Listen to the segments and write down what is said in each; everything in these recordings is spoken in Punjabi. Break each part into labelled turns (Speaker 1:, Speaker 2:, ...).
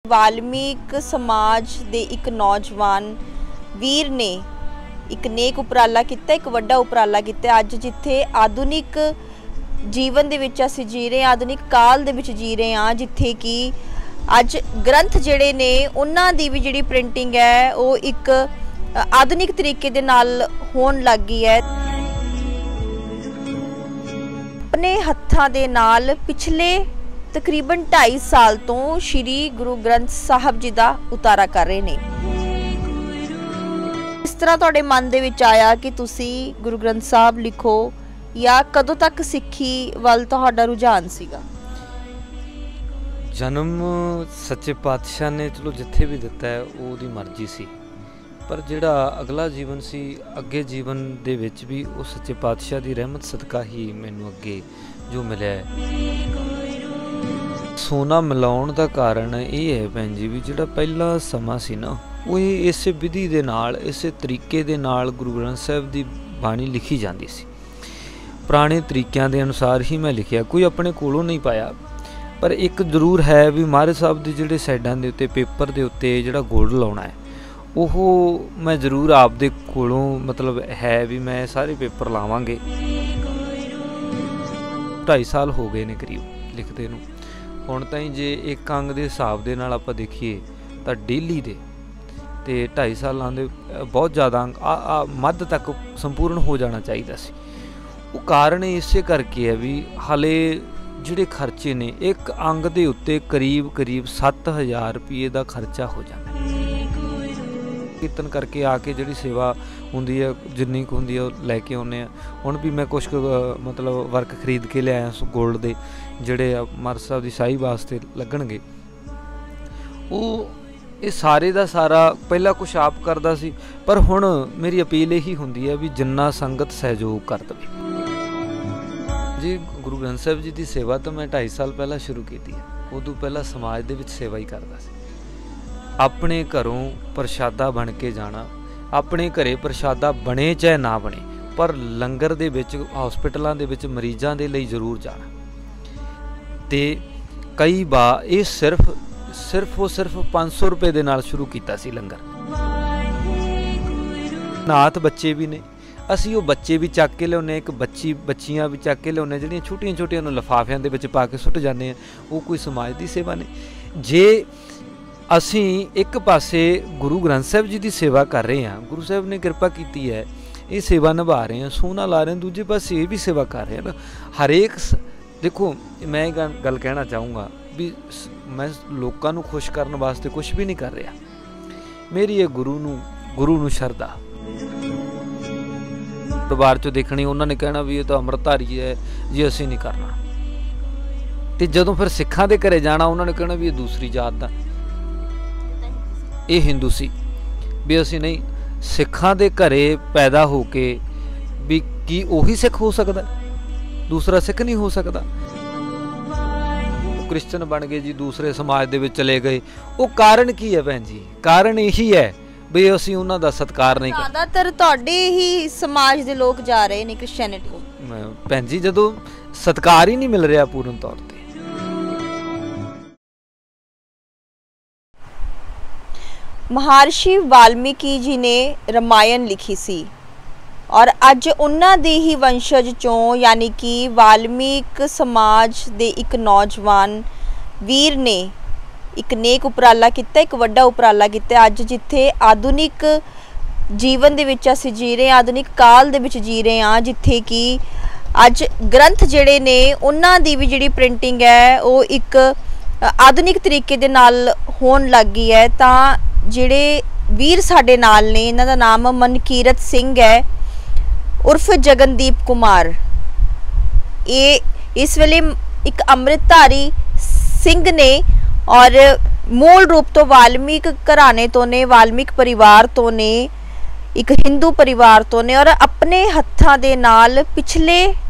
Speaker 1: वाल्मीक समाज दे एक नौजवान वीर ने एक नेक उपराला किया, एक वड्डा उपराला किया। अज जिथे आधुनिक जीवन दे विच असीं जी रहे, आधुनिक काल दे विच जी रहे हैं, जिथे कि अज ग्रंथ जिहड़े ने उन्हां दी भी जिहड़ी प्रिंटिंग है वो एक आधुनिक तरीके दे नाल होण लग गई है। अपने हत्थां दे नाल पिछले तकरीबन 2.5 साल तो श्री गुरु ग्रंथ साहब जी का उतारा कर रहे ने। इस तरह तुहाडे मन दे विच आया कि तुसी गुरु ग्रंथ साहब लिखो, या कदों तक सिक्खी वल तुहाडा रुझान सीगा?
Speaker 2: जन्म सच्चे पातशाह ने चलो जिथे भी दिता है वो मर्जी सी, पर जिहड़ा अगला जीवन सी, अगे जीवन दे विच भी वो सच्चे पातशाह की रहमत सदका ही मैनू अगे जो मिलिया है। सोना मिलाउण दा कारण ये है भैन जी भी जिहड़ा पहला समा सी ना, वो इस विधि दे नाल, इस तरीके दे नाल गुरु ग्रंथ साहब की बाणी लिखी जाती सी। पुराने तरीकों के अनुसार ही मैं लिखिया, कोई अपने कोलों नहीं पाया। पर एक जरूर है भी महाराज साहब के जिहड़े साइडां दे उत्ते पेपर के उत्ते जिहड़ा गोल्ड लाउणा है वो मैं जरूर आप दे कोलों मतलब है भी मैं सारे पेपर लावांगे। 2.5 साल हो गए ने करीब लिखते नूं। हुण ताईं जे एक अंग के हिसाब के नाल आपां देखीए तां डेली दे ते 2.5 सालां दे बहुत ज़्यादा अंग मध्य तक संपूर्ण हो जाना चाहिए सी। वो कारण इस करके है भी हाले जिहड़े खर्चे ने एक अंग के उत्ते करीब 7,000 रुपये का खर्चा हो जाता है। कीर्तन करके आके जिहड़ी सेवा हुंदी है जिन्नी कुछ हुंदी है लैके आउने। हुण भी मैं कुछ मतलब वर्क खरीद के लिया गोल्ड के जिहड़े महाराज साहब की शाही वास्ते लगणगे। वो ये सारे का सारा पहला कुछ आप करदा सी, पर हुण मेरी अपील यही हुंदी है भी जिन्ना संगत सहयोग कर दे जी। गुरु ग्रंथ साहब जी की सेवा तो मैं 2.5 साल पहला शुरू की है। उदों पहला समाज दे विच सेवा ही करदा सी। अपने घरों प्रशादा बन के जाना, अपने घरे प्रशादा बने चाहे ना बने, पर लंगर दे विच हॉस्पिटलों दे विच मरीज़ां दे लई जरूर जाना। ते कई बार ये सिर्फ 500 रुपए दे नाल शुरू कीता सी लंगर। नाथ बच्चे भी ने, असी वो बच्चे भी चक के लियाने, एक बच्चियां भी चक के लियाने जिहड़ियां छोटियां छोटियां नूं लिफाफियां दे विच पा के सुट जाने हैं। वो कोई समाज की सेवा नहीं। जे असी एक पासे गुरु ग्रंथ साहब जी की सेवा कर रहे हैं, गुरु साहब ने कृपा की है, ये सेवा निभा रहे हैं, सोना ला रहे हैं, दूजे पासे ये भी सेवा कर रहे हैं ना। हरेक देखो मैं गल कहना चाहूँगा भी मैं लोगों को खुश करने वास्ते कुछ भी नहीं कर रहा। मेरी ये गुरु नूं शरधा परिवार चो देखनी, उन्होंने कहना भी ये तो अमृतधारी है जी, असी नहीं करना। तो जदों फिर सिखां दे घरे जाना, उन्होंने कहना भी ये दूसरी जात दा, ये हिंदू सी, भी असी नहीं। सिखां दे घरे पैदा हो के भी की उही सिख हो सकता, दूसरा सिख नहीं हो सकता। क्रिश्चन बन गए जी, दूसरे समाज दे विच चले गए। वो कारण की है भैन जी? कारण यही है भी असी उन्हां दा सत्कार नहीं करते।
Speaker 1: ज़्यादातर तुहाडे ही समाज दे लोग जा रहे ने क्रिश्चियनिटी।
Speaker 2: भैन जी जदों सत्कार ही नहीं मिल रहा पूर्ण तौर पर।
Speaker 1: महर्षि वाल्मीकि जी ने रामायण लिखी सी और अज उन्हां दे ही वंशज चों यानी कि वाल्मीक समाज दे एक नौजवान वीर ने एक नेक उपराला किया, एक वड्डा उपराला किया। अज जिथे आधुनिक जीवन दे विच असीं जी रहे, आधुनिक काल दे विच जी रहे हैं, जिथे कि अज ग्रंथ जिहड़े ने उन्हां दी भी जिहड़ी प्रिंटिंग है वो एक आधुनिक तरीके दे नाल होण लग गई है। तां जिहड़े वीर साडे नाल ने, इन्हां दा नाम मनकीरत सिंह है उर्फ जगनदीप कुमार। ये इस वेले एक अमृतधारी सिंह ने और मूल रूप तो वाल्मीक घराने तो ने, वाल्मीक परिवार तो ने, एक हिंदू परिवार तो ने, और अपने हत्थां दे नाल पिछले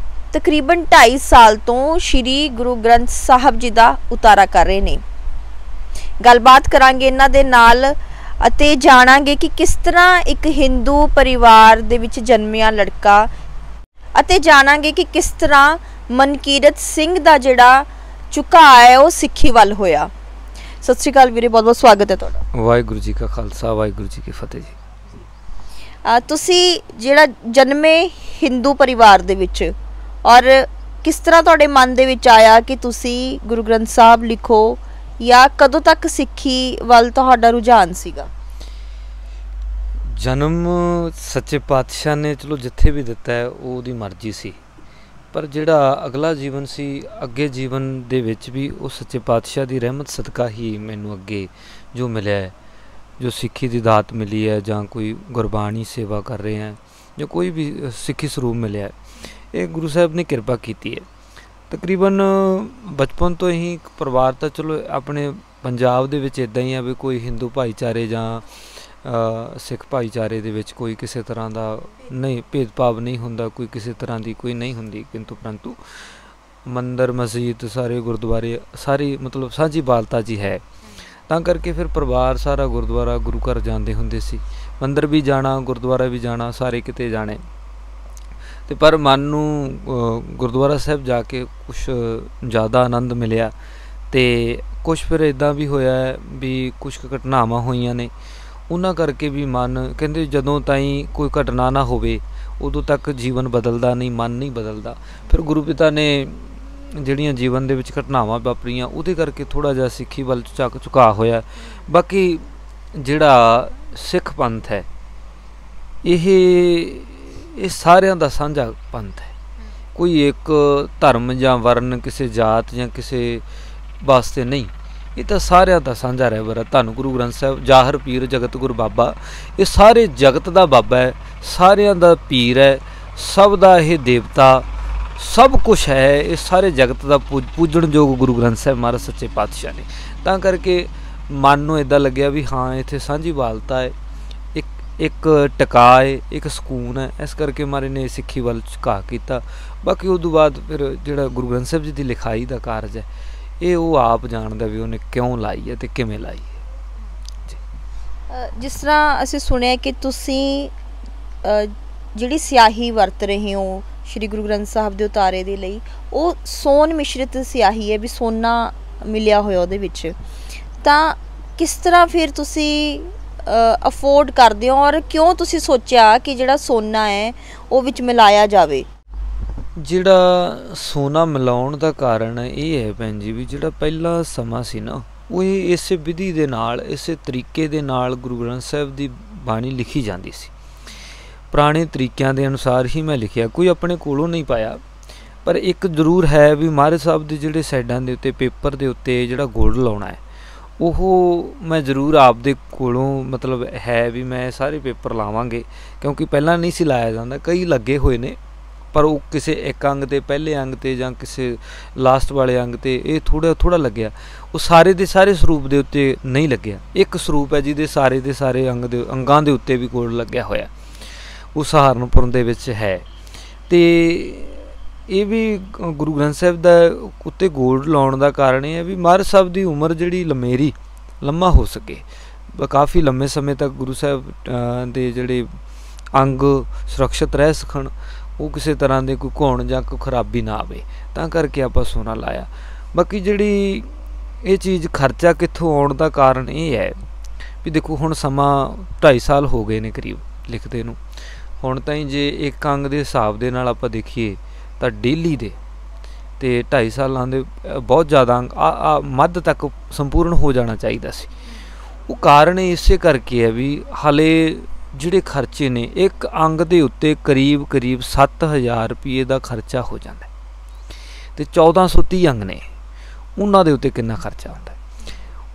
Speaker 1: तकरीबन 2.5 साल तो श्री गुरु ग्रंथ साहब जी का उतारा कर रहे ने। गलबात करांगे इन्हां दे नाल अते जाणांगे कि किस तरह एक हिंदू परिवार दे विच जन्मिया लड़का, अते जाणांगे कि किस तरह मनकीरत सिंह दा जिहड़ा झुकाव है वो सिੱਖੀ ਵੱਲ होया। ਸਤਿ ਸ਼੍ਰੀ ਅਕਾਲ ਵੀਰੇ, ਬਹੁਤ ਬਹੁਤ ਸਵਾਗਤ ਹੈ ਤੁਹਾਡਾ।
Speaker 2: ਵਾਹਿਗੁਰੂ ਜੀ ਕਾ ਖਾਲਸਾ, ਵਾਹਿਗੁਰੂ ਜੀ ਕੀ ਫਤਿਹ ਜੀ।
Speaker 1: ਤੁਸੀਂ ਜਿਹੜਾ ਜਨਮੇ ਹਿੰਦੂ ਪਰਿਵਾਰ ਦੇ ਵਿੱਚ, ਔਰ ਕਿਸ ਤਰ੍ਹਾਂ ਤੁਹਾਡੇ ਮਨ ਦੇ ਵਿੱਚ ਆਇਆ ਕਿ ਤੁਸੀਂ ਗੁਰੂ ਗ੍ਰੰਥ ਸਾਹਿਬ ਲਿਖੋ, ਜਾਂ ਕਦੋਂ ਤੱਕ ਸਿੱਖੀ ਵੱਲ ਤੁਹਾਡਾ ਰੁਝਾਨ ਸੀਗਾ?
Speaker 2: ਜਨਮ ਸੱਚੇ ਪਾਤਸ਼ਾਹ ਨੇ ਚਲੋ ਜਿੱਥੇ ਵੀ ਦਿੱਤਾ ਹੈ ਉਹ ਉਹਦੀ ਮਰਜ਼ੀ ਸੀ, ਪਰ ਜਿਹੜਾ ਅਗਲਾ ਜੀਵਨ ਸੀ, ਅੱਗੇ ਜੀਵਨ ਦੇ ਵਿੱਚ ਵੀ ਉਹ ਸੱਚੇ ਪਾਤਸ਼ਾਹ ਦੀ ਰਹਿਮਤ ਸਦਕਾ ਹੀ ਮੈਨੂੰ ਅੱਗੇ ਜੋ ਮਿਲਿਆ ਹੈ, ਜੋ ਸਿੱਖੀ ਦੀ ਦਾਤ ਮਿਲੀ ਹੈ, ਜਾਂ ਕੋਈ ਗੁਰਬਾਣੀ ਸੇਵਾ ਕਰ ਰਹੇ ਹੈ, ਜਾਂ ਕੋਈ ਵੀ ਸਿੱਖੀ ਸਰੂਪ ਮਿਲਿਆ ਹੈ, ਇਹ ਗੁਰੂ ਸਾਹਿਬ ਨੇ ਕਿਰਪਾ ਕੀਤੀ ਹੈ। ਤਕਰੀਬਨ ਬਚਪਨ ਤੋਂ ਹੀ ਪਰਿਵਾਰ ਤਾਂ ਚਲੋ ਆਪਣੇ ਪੰਜਾਬ ਦੇ ਵਿੱਚ ਇੱਦਾਂ ਹੀ ਆ ਵੀ ਕੋਈ ਹਿੰਦੂ ਭਾਈਚਾਰੇ ਜਾਂ ਸਿੱਖ ਭਾਈਚਾਰੇ ਦੇ ਵਿੱਚ ਕੋਈ ਕਿਸੇ ਤਰ੍ਹਾਂ ਦਾ ਨਹੀਂ ਭੇਦਭਾਵ ਨਹੀਂ ਹੁੰਦਾ, ਕੋਈ ਕਿਸੇ ਤਰ੍ਹਾਂ ਦੀ ਕੋਈ ਨਹੀਂ ਹੁੰਦੀ, ਪਰੰਤੂ ਮੰਦਰ ਮਸਜਿਦ ਸਾਰੇ ਗੁਰਦੁਆਰੇ ਸਾਰੀ ਮਤਲਬ ਸਾਂਝੀ ਬਾਲਤਾ ਜੀ ਹੈ। ਤਾਂ ਕਰਕੇ ਫਿਰ ਪਰਿਵਾਰ ਸਾਰਾ ਗੁਰਦੁਆਰਾ ਗੁਰੂ ਘਰ ਜਾਂਦੇ ਹੁੰਦੇ ਸੀ, ਮੰਦਰ ਵੀ ਜਾਣਾ, ਗੁਰਦੁਆਰਾ ਵੀ ਜਾਣਾ, ਸਾਰੇ ਕਿਤੇ ਜਾਣੇ। ਅਤੇ ਪਰ ਮਨ ਨੂੰ ਗੁਰਦੁਆਰਾ ਸਾਹਿਬ ਜਾ ਕੇ ਕੁਛ ਜ਼ਿਆਦਾ ਆਨੰਦ ਮਿਲਿਆ, ਅਤੇ ਕੁਛ ਫਿਰ ਇੱਦਾਂ ਵੀ ਹੋਇਆ ਵੀ ਕੁਛ ਘਟਨਾਵਾਂ ਹੋਈਆਂ ਨੇ, ਉਹਨਾਂ ਕਰਕੇ ਵੀ ਮਨ ਕਹਿੰਦੇ ਜਦੋਂ ਤਾਈਂ ਕੋਈ ਘਟਨਾ ਨਾ ਹੋਵੇ ਉਦੋਂ ਤੱਕ ਜੀਵਨ ਬਦਲਦਾ ਨਹੀਂ, ਮਨ ਨਹੀਂ ਬਦਲਦਾ। ਫਿਰ ਗੁਰੂ ਪਿਤਾ ਨੇ ਜਿਹੜੀਆਂ ਜੀਵਨ ਦੇ ਵਿੱਚ ਘਟਨਾਵਾਂ ਵਾਪਰੀਆਂ ਉਹਦੇ ਕਰਕੇ ਥੋੜ੍ਹਾ ਜਿਹਾ ਸਿੱਖੀ ਵੱਲ ਝੁਕਾਅ ਹੋਇਆ। ਬਾਕੀ ਜਿਹੜਾ ਸਿੱਖ ਪੰਥ ਹੈ ਇਹ ਸਾਰਿਆਂ ਦਾ ਸਾਂਝਾ ਪੰਥ ਹੈ, ਕੋਈ ਇੱਕ ਧਰਮ ਜਾਂ ਵਰਨ ਕਿਸੇ ਜਾਤ ਜਾਂ ਕਿਸੇ ਵਾਸਤੇ ਨਹੀਂ, ਇਹ ਤਾਂ ਸਾਰਿਆਂ ਦਾ ਸਾਂਝਾ ਰਹਿਬਰ ਹੈ। ਧੰਨ ਗੁਰੂ ਗ੍ਰੰਥ ਸਾਹਿਬ ਜਾਹਰ ਪੀਰ ਜਗਤ ਗੁਰ ਬਾਬਾ, ਇਹ ਸਾਰੇ ਜਗਤ ਦਾ ਬਾਬਾ ਹੈ, ਸਾਰਿਆਂ ਦਾ ਪੀਰ ਹੈ, ਸਭ ਦਾ ਇਹ ਦੇਵਤਾ, ਸਭ ਕੁਛ ਹੈ, ਇਹ ਸਾਰੇ ਜਗਤ ਦਾ ਪੂਜਣਯੋਗ ਗੁਰੂ ਗ੍ਰੰਥ ਸਾਹਿਬ ਮਹਾਰਾਜ ਸੱਚੇ ਪਾਤਸ਼ਾਹ ਨੇ। ਤਾਂ ਕਰਕੇ ਮਨ ਨੂੰ ਇੱਦਾਂ ਲੱਗਿਆ ਵੀ ਹਾਂ ਇੱਥੇ ਸਾਂਝੀ ਵਾਲਤਾ ਹੈ, ਇੱਕ ਟਿਕਾ ਹੈ, ਇੱਕ ਸਕੂਨ ਹੈ, ਇਸ ਕਰਕੇ ਮਹਾਰਾਜ ਨੇ ਸਿੱਖੀ ਵੱਲ ਝੁਕਾਅ ਕੀਤਾ। ਬਾਕੀ ਉਦੋਂ ਬਾਅਦ ਫਿਰ ਜਿਹੜਾ ਗੁਰੂ ਗ੍ਰੰਥ ਸਾਹਿਬ ਜੀ ਦੀ ਲਿਖਾਈ ਦਾ ਕਾਰਜ ਹੈ ਇਹ ਉਹ ਆਪ ਜਾਣਦਾ ਵੀ ਉਹਨੇ ਕਿਉਂ ਲਾਈ ਹੈ ਅਤੇ ਕਿਵੇਂ ਲਾਈ ਹੈ ਜੀ।
Speaker 1: ਜਿਸ ਤਰ੍ਹਾਂ ਅਸੀਂ ਸੁਣਿਆ ਕਿ ਤੁਸੀਂ ਜਿਹੜੀ ਸਿਆਹੀ ਵਰਤ ਰਹੇ ਹੋ ਸ਼੍ਰੀ ਗੁਰੂ ਗ੍ਰੰਥ ਸਾਹਿਬ ਦੇ ਉਤਾਰੇ ਦੇ ਲਈ, ਉਹ ਸੋਨ ਮਿਸ਼ਰਿਤ ਸਿਆਹੀ ਹੈ, ਵੀ ਸੋਨਾ ਮਿਲਿਆ ਹੋਇਆ ਉਹਦੇ ਵਿੱਚ। ਤਾਂ ਕਿਸ ਤਰ੍ਹਾਂ ਫਿਰ ਤੁਸੀਂ ਅਫੋਰਡ ਕਰਦੇ ਹੋ, ਔਰ ਕਿਉਂ ਤੁਸੀਂ ਸੋਚਿਆ ਕਿ ਜਿਹੜਾ ਸੋਨਾ ਹੈ ਉਹ ਵਿੱਚ ਮਿਲਾਇਆ ਜਾਵੇ?
Speaker 2: ਜਿਹੜਾ ਸੋਨਾ ਮਿਲਾਉਣ ਦਾ ਕਾਰਨ ਇਹ ਹੈ ਭੈਣ ਜੀ ਵੀ ਜਿਹੜਾ ਪਹਿਲਾ ਸਮਾਂ ਸੀ ਨਾ, ਉਹ ਇਸੇ ਵਿਧੀ ਦੇ ਨਾਲ, ਇਸੇ ਤਰੀਕੇ ਦੇ ਨਾਲ ਗੁਰੂ ਗ੍ਰੰਥ ਸਾਹਿਬ ਦੀ ਬਾਣੀ ਲਿਖੀ ਜਾਂਦੀ ਸੀ। ਪੁਰਾਣੇ ਤਰੀਕਿਆਂ ਦੇ ਅਨੁਸਾਰ ਹੀ ਮੈਂ ਲਿਖਿਆ, ਕੋਈ ਆਪਣੇ ਕੋਲੋਂ ਨਹੀਂ ਪਾਇਆ। ਪਰ ਇੱਕ ਜ਼ਰੂਰ ਹੈ ਵੀ ਮਹਾਰਾਜ ਸਾਹਿਬ ਦੇ ਜਿਹੜੇ ਸਾਈਡਾਂ ਦੇ ਉੱਤੇ ਪੇਪਰ ਦੇ ਉੱਤੇ ਜਿਹੜਾ ਗੋਲਡ ਲਾਉਣਾ ਹੈ ਉਹ ਮੈਂ ਜ਼ਰੂਰ ਆਪਦੇ ਕੋਲੋਂ ਮਤਲਬ ਹੈ ਵੀ ਮੈਂ ਸਾਰੇ ਪੇਪਰ ਲਾਵਾਂਗੇ, ਕਿਉਂਕਿ ਪਹਿਲਾਂ ਨਹੀਂ ਸੀ ਲਾਇਆ ਜਾਂਦਾ, ਕਈ ਲੱਗੇ ਹੋਏ ਨੇ ਪਰ ਉਹ ਕਿਸੇ ਇੱਕ ਅੰਗ 'ਤੇ, ਪਹਿਲੇ ਅੰਗ 'ਤੇ ਜਾਂ ਕਿਸੇ ਲਾਸਟ ਵਾਲੇ ਅੰਗ 'ਤੇ ਇਹ ਥੋੜ੍ਹਾ ਲੱਗਿਆ, ਉਹ ਸਾਰੇ ਦੇ ਸਾਰੇ ਸਰੂਪ ਦੇ ਉੱਤੇ ਨਹੀਂ ਲੱਗਿਆ। ਇੱਕ ਸਰੂਪ ਹੈ ਜਿਹਦੇ ਸਾਰੇ ਦੇ ਸਾਰੇ ਅੰਗਾਂ ਦੇ ਉੱਤੇ ਵੀ ਗੋਲਡ ਲੱਗਿਆ ਹੋਇਆ, ਉਹ ਸਹਾਰਨਪੁਰ ਦੇ ਵਿੱਚ ਹੈ। ਅਤੇ ਇਹ ਵੀ ਗੁਰੂ ਗ੍ਰੰਥ ਸਾਹਿਬ ਦਾ ਉੱਤੇ ਗੋਲਡ ਲਾਉਣ ਦਾ ਕਾਰਨ ਇਹ ਹੈ ਵੀ ਮਹਾਰਾਜ ਸਾਹਿਬ ਦੀ ਉਮਰ ਜਿਹੜੀ ਲੰਮਾ ਹੋ ਸਕੇ, ਕਾਫੀ ਲੰਮੇ ਸਮੇਂ ਤੱਕ ਗੁਰੂ ਸਾਹਿਬ ਦੇ ਜਿਹੜੇ ਅੰਗ ਸੁਰੱਖਿਅਤ ਰਹਿ ਸਕਣ, ਉਹ ਕਿਸੇ ਤਰ੍ਹਾਂ ਦੇ ਕੋਈ ਘੁਣ ਜਾਂ ਕੋਈ ਖਰਾਬੀ ਨਾ ਆਵੇ, ਤਾਂ ਕਰਕੇ ਆਪਾਂ ਸੋਨਾ ਲਾਇਆ। ਬਾਕੀ ਜਿਹੜੀ ਇਹ ਚੀਜ਼ ਖਰਚਾ ਕਿੱਥੋਂ ਆਉਣ ਦਾ ਕਾਰਨ ਇਹ ਹੈ ਵੀ ਦੇਖੋ ਹੁਣ ਸਮਾਂ 2.5 ਸਾਲ ਹੋ ਗਏ ਨੇ ਕਰੀਬ ਲਿਖਦੇ ਨੂੰ, ਹੁਣ ਤਾਈਂ ਜੇ ਇੱਕ ਅੰਗ ਦੇ ਹਿਸਾਬ ਦੇ ਨਾਲ ਆਪਾਂ ਦੇਖੀਏ ਤਾਂ ਡੇਲੀ ਦੇ ਅਤੇ 2.5 ਸਾਲਾਂ ਦੇ ਬਹੁਤ ਜ਼ਿਆਦਾ ਅੰਗ ਮੱਧ ਤੱਕ ਸੰਪੂਰਨ ਹੋ ਜਾਣਾ ਚਾਹੀਦਾ ਸੀ। ਉਹ ਕਾਰਨ ਇਸੇ ਕਰਕੇ ਹੈ ਵੀ ਹਾਲੇ ਜਿਹੜੇ ਖਰਚੇ ਨੇ ਇੱਕ ਅੰਗ ਦੇ ਉੱਤੇ ਕਰੀਬ 7,000 ਰੁਪਏ ਦਾ ਖਰਚਾ ਹੋ ਜਾਂਦਾ, ਅਤੇ 1430 ਅੰਗ ਨੇ, ਉਹਨਾਂ ਦੇ ਉੱਤੇ ਕਿੰਨਾ ਖਰਚਾ ਹੁੰਦਾ।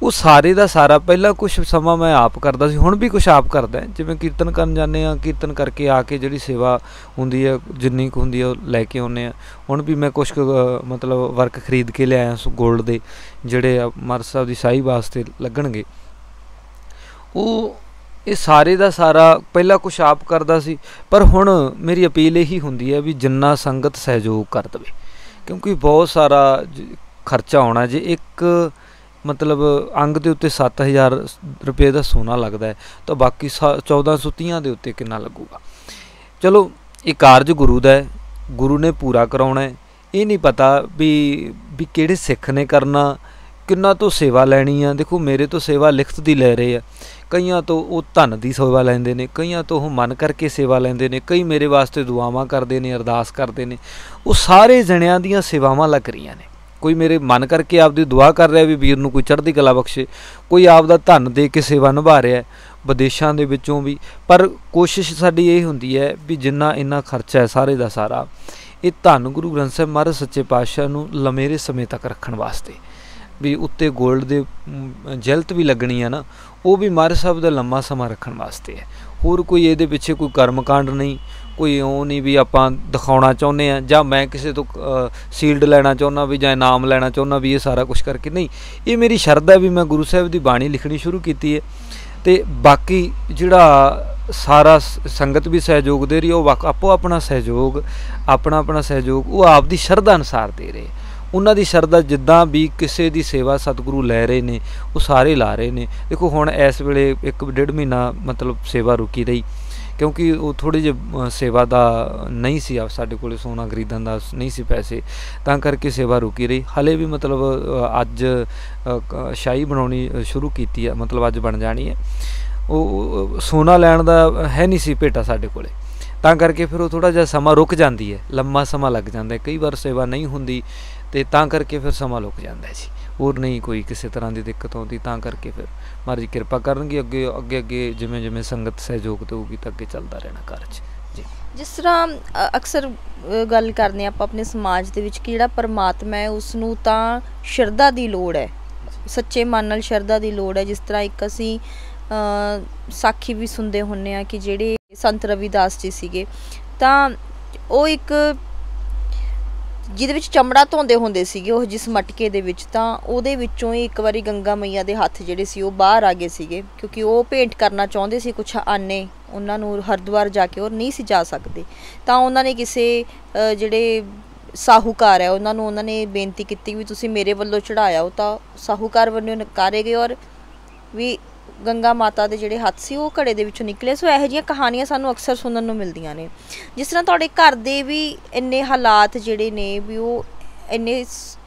Speaker 2: ਉਹ ਸਾਰੇ ਦਾ ਸਾਰਾ ਪਹਿਲਾਂ ਕੁਛ ਸਮਾਂ ਮੈਂ ਆਪ ਕਰਦਾ ਸੀ, ਹੁਣ ਵੀ ਕੁਛ ਆਪ ਕਰਦਾ, ਜਿਵੇਂ ਕੀਰਤਨ ਕਰਨ ਜਾਂਦੇ ਹਾਂ, ਕੀਰਤਨ ਕਰਕੇ ਆ ਕੇ ਜਿਹੜੀ ਸੇਵਾ ਹੁੰਦੀ ਹੈ ਜਿੰਨੀ ਕੁ ਹੁੰਦੀ ਹੈ ਉਹ ਲੈ ਕੇ ਆਉਂਦੇ ਹਾਂ। ਹੁਣ ਵੀ ਮੈਂ ਕੁਛ ਮਤਲਬ ਵਰਕ ਖਰੀਦ ਕੇ ਲਿਆਇਆ ਸੋ ਗੋਲਡ ਦੇ, ਜਿਹੜੇ ਮਹਾਰਾਜ ਸਾਹਿਬ ਦੀ ਸਾਈ ਵਾਸਤੇ ਲੱਗਣਗੇ। ਉਹ ਇਹ ਸਾਰੇ ਦਾ ਸਾਰਾ ਪਹਿਲਾਂ ਕੁਛ ਆਪ ਕਰਦਾ ਸੀ, ਪਰ ਹੁਣ ਮੇਰੀ ਅਪੀਲ ਇਹੀ ਹੁੰਦੀ ਹੈ ਵੀ ਜਿੰਨਾ ਸੰਗਤ ਸਹਿਯੋਗ ਕਰ ਦੇਵੇ, ਕਿਉਂਕਿ ਬਹੁਤ ਸਾਰਾ ਖਰਚਾ ਆਉਣਾ। ਜੇ ਇੱਕ ਮਤਲਬ ਅੰਗ ਦੇ ਉੱਤੇ 7,000 ਰੁਪਏ ਦਾ ਸੋਨਾ ਲੱਗਦਾ ਹੈ ਤਾਂ ਬਾਕੀ 1430 ਦੇ ਉੱਤੇ ਕਿੰਨਾ ਲੱਗੂਗਾ। ਚਲੋ ਇਹ ਕਾਰਜ ਗੁਰੂ ਦਾ ਹੈ, ਗੁਰੂ ਨੇ ਪੂਰਾ ਕਰਾਉਣਾ ਹੈ। ਇਹ ਨਹੀਂ ਪਤਾ ਵੀ ਕਿਹੜੇ ਸਿੱਖ ਨੇ ਕਰਨਾ, ਕਿੰਨਾ ਤੋਂ ਸੇਵਾ ਲੈਣੀ ਆ। ਦੇਖੋ ਮੇਰੇ ਤੋਂ ਸੇਵਾ ਲਿਖਤ ਦੀ ਲੈ ਰਹੇ ਆ, ਕਈਆਂ ਤੋਂ ਉਹ ਧਨ ਦੀ ਸੇਵਾ ਲੈਂਦੇ ਨੇ, ਕਈਆਂ ਤੋਂ ਉਹ ਮਨ ਕਰਕੇ ਸੇਵਾ ਲੈਂਦੇ ਨੇ, ਕਈ ਮੇਰੇ ਵਾਸਤੇ ਦੁਆਵਾਂ ਕਰਦੇ ਨੇ, ਅਰਦਾਸ ਕਰਦੇ ਨੇ। ਉਹ ਸਾਰੇ ਜਣਿਆਂ ਦੀਆਂ ਸੇਵਾਵਾਂ ਲੱਗ ਰਹੀਆਂ ਨੇ। ਕੋਈ ਮੇਰੇ ਮਨ ਕਰਕੇ ਆਪਦੀ ਦੁਆ ਕਰ ਰਿਹਾ ਵੀ ਵੀਰ ਨੂੰ ਕੋਈ ਚੜ੍ਹਦੀ ਕਲਾ ਬਖਸ਼ੇ, ਕੋਈ ਆਪਦਾ ਧਨ ਦੇ ਕੇ ਸੇਵਾ ਨਿਭਾ ਰਿਹਾ ਵਿਦੇਸ਼ਾਂ ਦੇ ਵਿੱਚੋਂ ਵੀ। ਪਰ ਕੋਸ਼ਿਸ਼ ਸਾਡੀ ਇਹ ਹੁੰਦੀ ਹੈ ਵੀ ਜਿੰਨਾ ਇੰਨਾ ਖਰਚਾ ਹੈ ਸਾਰੇ ਦਾ ਸਾਰਾ, ਇਹ ਧੰਨ ਗੁਰੂ ਗ੍ਰੰਥ ਸਾਹਿਬ ਮਹਾਰਾਜ ਸੱਚੇ ਪਾਤਸ਼ਾਹ ਨੂੰ ਲੰਮੇਰੇ ਸਮੇਂ ਤੱਕ ਰੱਖਣ ਵਾਸਤੇ, ਵੀ ਉੱਤੇ ਗੋਲਡ ਦੇ ਜਿਲਤ ਵੀ ਲੱਗਣੀ ਆ ਨਾ, ਉਹ ਵੀ ਮਹਾਰਾਜ ਸਾਹਿਬ ਦਾ ਲੰਮਾ ਸਮਾਂ ਰੱਖਣ ਵਾਸਤੇ ਹੈ। ਹੋਰ ਕੋਈ ਇਹਦੇ ਪਿੱਛੇ ਕੋਈ ਕਰਮਕਾਂਡ ਨਹੀਂ, ਕੋਈ ਉਹ ਨਹੀਂ ਵੀ ਆਪਾਂ ਦਿਖਾਉਣਾ ਚਾਹੁੰਦੇ ਹਾਂ ਜਾਂ ਮੈਂ ਕਿਸੇ ਤੋਂ ਸੀਲਡ ਲੈਣਾ ਚਾਹੁੰਦਾ ਵੀ ਜਾਂ ਇਨਾਮ ਲੈਣਾ ਚਾਹੁੰਦਾ ਵੀ ਇਹ ਸਾਰਾ ਕੁਛ ਕਰਕੇ ਨਹੀਂ। ਇਹ ਮੇਰੀ ਸ਼ਰਧਾ ਵੀ ਮੈਂ ਗੁਰੂ ਸਾਹਿਬ ਦੀ ਬਾਣੀ ਲਿਖਣੀ ਸ਼ੁਰੂ ਕੀਤੀ ਹੈ, ਅਤੇ ਬਾਕੀ ਜਿਹੜਾ ਸਾਰਾ ਸੰਗਤ ਵੀ ਸਹਿਯੋਗ ਦੇ ਰਹੀ, ਉਹ ਆਪੋ ਆਪਣਾ ਸਹਿਯੋਗ, ਆਪਣਾ ਸਹਿਯੋਗ ਉਹ ਆਪ ਦੀ ਸ਼ਰਧਾ ਅਨੁਸਾਰ ਦੇ ਰਹੇ। ਉਹਨਾਂ ਦੀ ਸ਼ਰਧਾ ਜਿੱਦਾਂ ਵੀ ਕਿਸੇ ਦੀ ਸੇਵਾ ਸਤਿਗੁਰੂ ਲੈ ਰਹੇ ਨੇ, ਉਹ ਸਾਰੇ ਲਾ ਰਹੇ ਨੇ। ਦੇਖੋ ਹੁਣ ਇਸ ਵੇਲੇ 1-1.5 ਮਹੀਨਾ ਮਤਲਬ ਸੇਵਾ ਰੁਕੀ ਰਹੀ, ਕਿਉਂਕਿ ਉਹ ਥੋੜ੍ਹੇ ਜਿਹੇ ਸੇਵਾ ਦਾ ਨਹੀਂ ਸੀ, ਸਾਡੇ ਕੋਲ ਸੋਨਾ ਖਰੀਦਣ ਦਾ ਨਹੀਂ ਸੀ ਪੈਸੇ, ਤਾਂ ਕਰਕੇ ਸੇਵਾ ਰੁਕੀ ਰਹੀ। ਹਾਲੇ ਵੀ ਮਤਲਬ ਅੱਜ ਸ਼ਾਹੀ ਬਣਾਉਣੀ ਸ਼ੁਰੂ ਕੀਤੀ ਆ, ਮਤਲਬ ਅੱਜ ਬਣ ਜਾਣੀ ਹੈ। ਉਹ ਸੋਨਾ ਲੈਣ ਦਾ ਹੈ ਨਹੀਂ ਸੀ ਭੇਟਾ ਸਾਡੇ ਕੋਲ, ਤਾਂ ਕਰਕੇ ਫਿਰ ਉਹ ਥੋੜ੍ਹਾ ਜਿਹਾ ਸਮਾਂ ਰੁਕ ਜਾਂਦੀ ਹੈ, ਲੰਮਾ ਸਮਾਂ ਲੱਗ ਜਾਂਦਾ। ਕਈ ਵਾਰ ਸੇਵਾ ਨਹੀਂ ਹੁੰਦੀ ਅਤੇ ਤਾਂ ਕਰਕੇ ਫਿਰ ਸਮਾਂ ਰੁਕ ਜਾਂਦਾ ਜੀ। ਹੋਰ ਨਹੀਂ ਕੋਈ ਕਿਸੇ ਤਰ੍ਹਾਂ ਦੀ ਦਿੱਕਤ ਆਉਂਦੀ, ਤਾਂ ਕਰਕੇ ਫਿਰ ਮਹਾਰਾਜ ਜੀ ਕਿਰਪਾ ਕਰਨਗੇ। ਅੱਗੇ ਜਿਵੇਂ ਸੰਗਤ ਸਹਿਯੋਗ ਦੇਊਗੀ ਤਾਂ ਅੱਗੇ ਚੱਲਦਾ ਰਹਿਣਾ ਘਰ 'ਚ ਜੀ।
Speaker 1: ਜਿਸ ਤਰ੍ਹਾਂ ਅਕਸਰ ਗੱਲ ਕਰਦੇ ਹਾਂ ਆਪਾਂ ਆਪਣੇ ਸਮਾਜ ਦੇ ਵਿੱਚ ਕਿ ਜਿਹੜਾ ਪਰਮਾਤਮਾ ਹੈ ਉਸ ਨੂੰ ਤਾਂ ਸ਼ਰਧਾ ਦੀ ਲੋੜ ਹੈ, ਸੱਚੇ ਮਨ ਨਾਲ ਸ਼ਰਧਾ ਦੀ ਲੋੜ ਹੈ। ਜਿਸ ਤਰ੍ਹਾਂ ਇੱਕ ਅਸੀਂ ਸਾਖੀ ਵੀ ਸੁਣਦੇ ਹੁੰਦੇ ਹਾਂ ਕਿ ਜਿਹੜੇ ਸੰਤ ਰਵਿਦਾਸ ਜੀ ਸੀਗੇ, ਤਾਂ ਉਹ ਇੱਕ ਜਿਹਦੇ ਵਿੱਚ ਚਮੜਾ ਧੋਂਦੇ ਹੁੰਦੇ ਸੀਗੇ, ਉਹ ਜਿਸ ਮਟਕੇ ਦੇ ਵਿੱਚ, ਤਾਂ ਉਹਦੇ ਵਿੱਚੋਂ ਹੀ ਇੱਕ ਵਾਰੀ ਗੰਗਾ ਮਈਆ ਦੇ ਹੱਥ ਜਿਹੜੇ ਸੀ ਉਹ ਬਾਹਰ ਆ ਗਏ ਸੀਗੇ, ਕਿਉਂਕਿ ਉਹ ਭੇਂਟ ਕਰਨਾ ਚਾਹੁੰਦੇ ਸੀ ਕੁਛ ਆਨੇ ਉਹਨਾਂ ਨੂੰ ਹਰਿਦੁਆਰ ਜਾ ਕੇ, ਔਰ ਨਹੀਂ ਸੀ ਜਾ ਸਕਦੇ। ਤਾਂ ਉਹਨਾਂ ਨੇ ਕਿਸੇ ਜਿਹੜੇ ਸਾਹੂਕਾਰ ਹੈ ਉਹਨਾਂ ਨੇ ਬੇਨਤੀ ਕੀਤੀ ਵੀ ਤੁਸੀਂ ਮੇਰੇ ਵੱਲੋਂ ਚੜ੍ਹਾਇਆ। ਤਾਂ ਸਾਹੂਕਾਰ ਵੱਲੋਂ ਨਕਾਰੇ ਗਏ, ਔਰ ਵੀ ਗੰਗਾ ਮਾਤਾ ਦੇ ਜਿਹੜੇ ਹੱਥ ਸੀ ਉਹ ਘੜੇ ਦੇ ਵਿੱਚੋਂ ਨਿਕਲੇ। ਸੋ ਇਹੋ ਜਿਹੀਆਂ ਕਹਾਣੀਆਂ ਸਾਨੂੰ ਅਕਸਰ ਸੁਣਨ ਨੂੰ ਮਿਲਦੀਆਂ ਨੇ। ਜਿਸ ਤਰ੍ਹਾਂ ਤੁਹਾਡੇ ਘਰ ਦੇ ਵੀ ਇੰਨੇ ਹਾਲਾਤ ਜਿਹੜੇ ਨੇ ਵੀ ਉਹ ਇੰਨੇ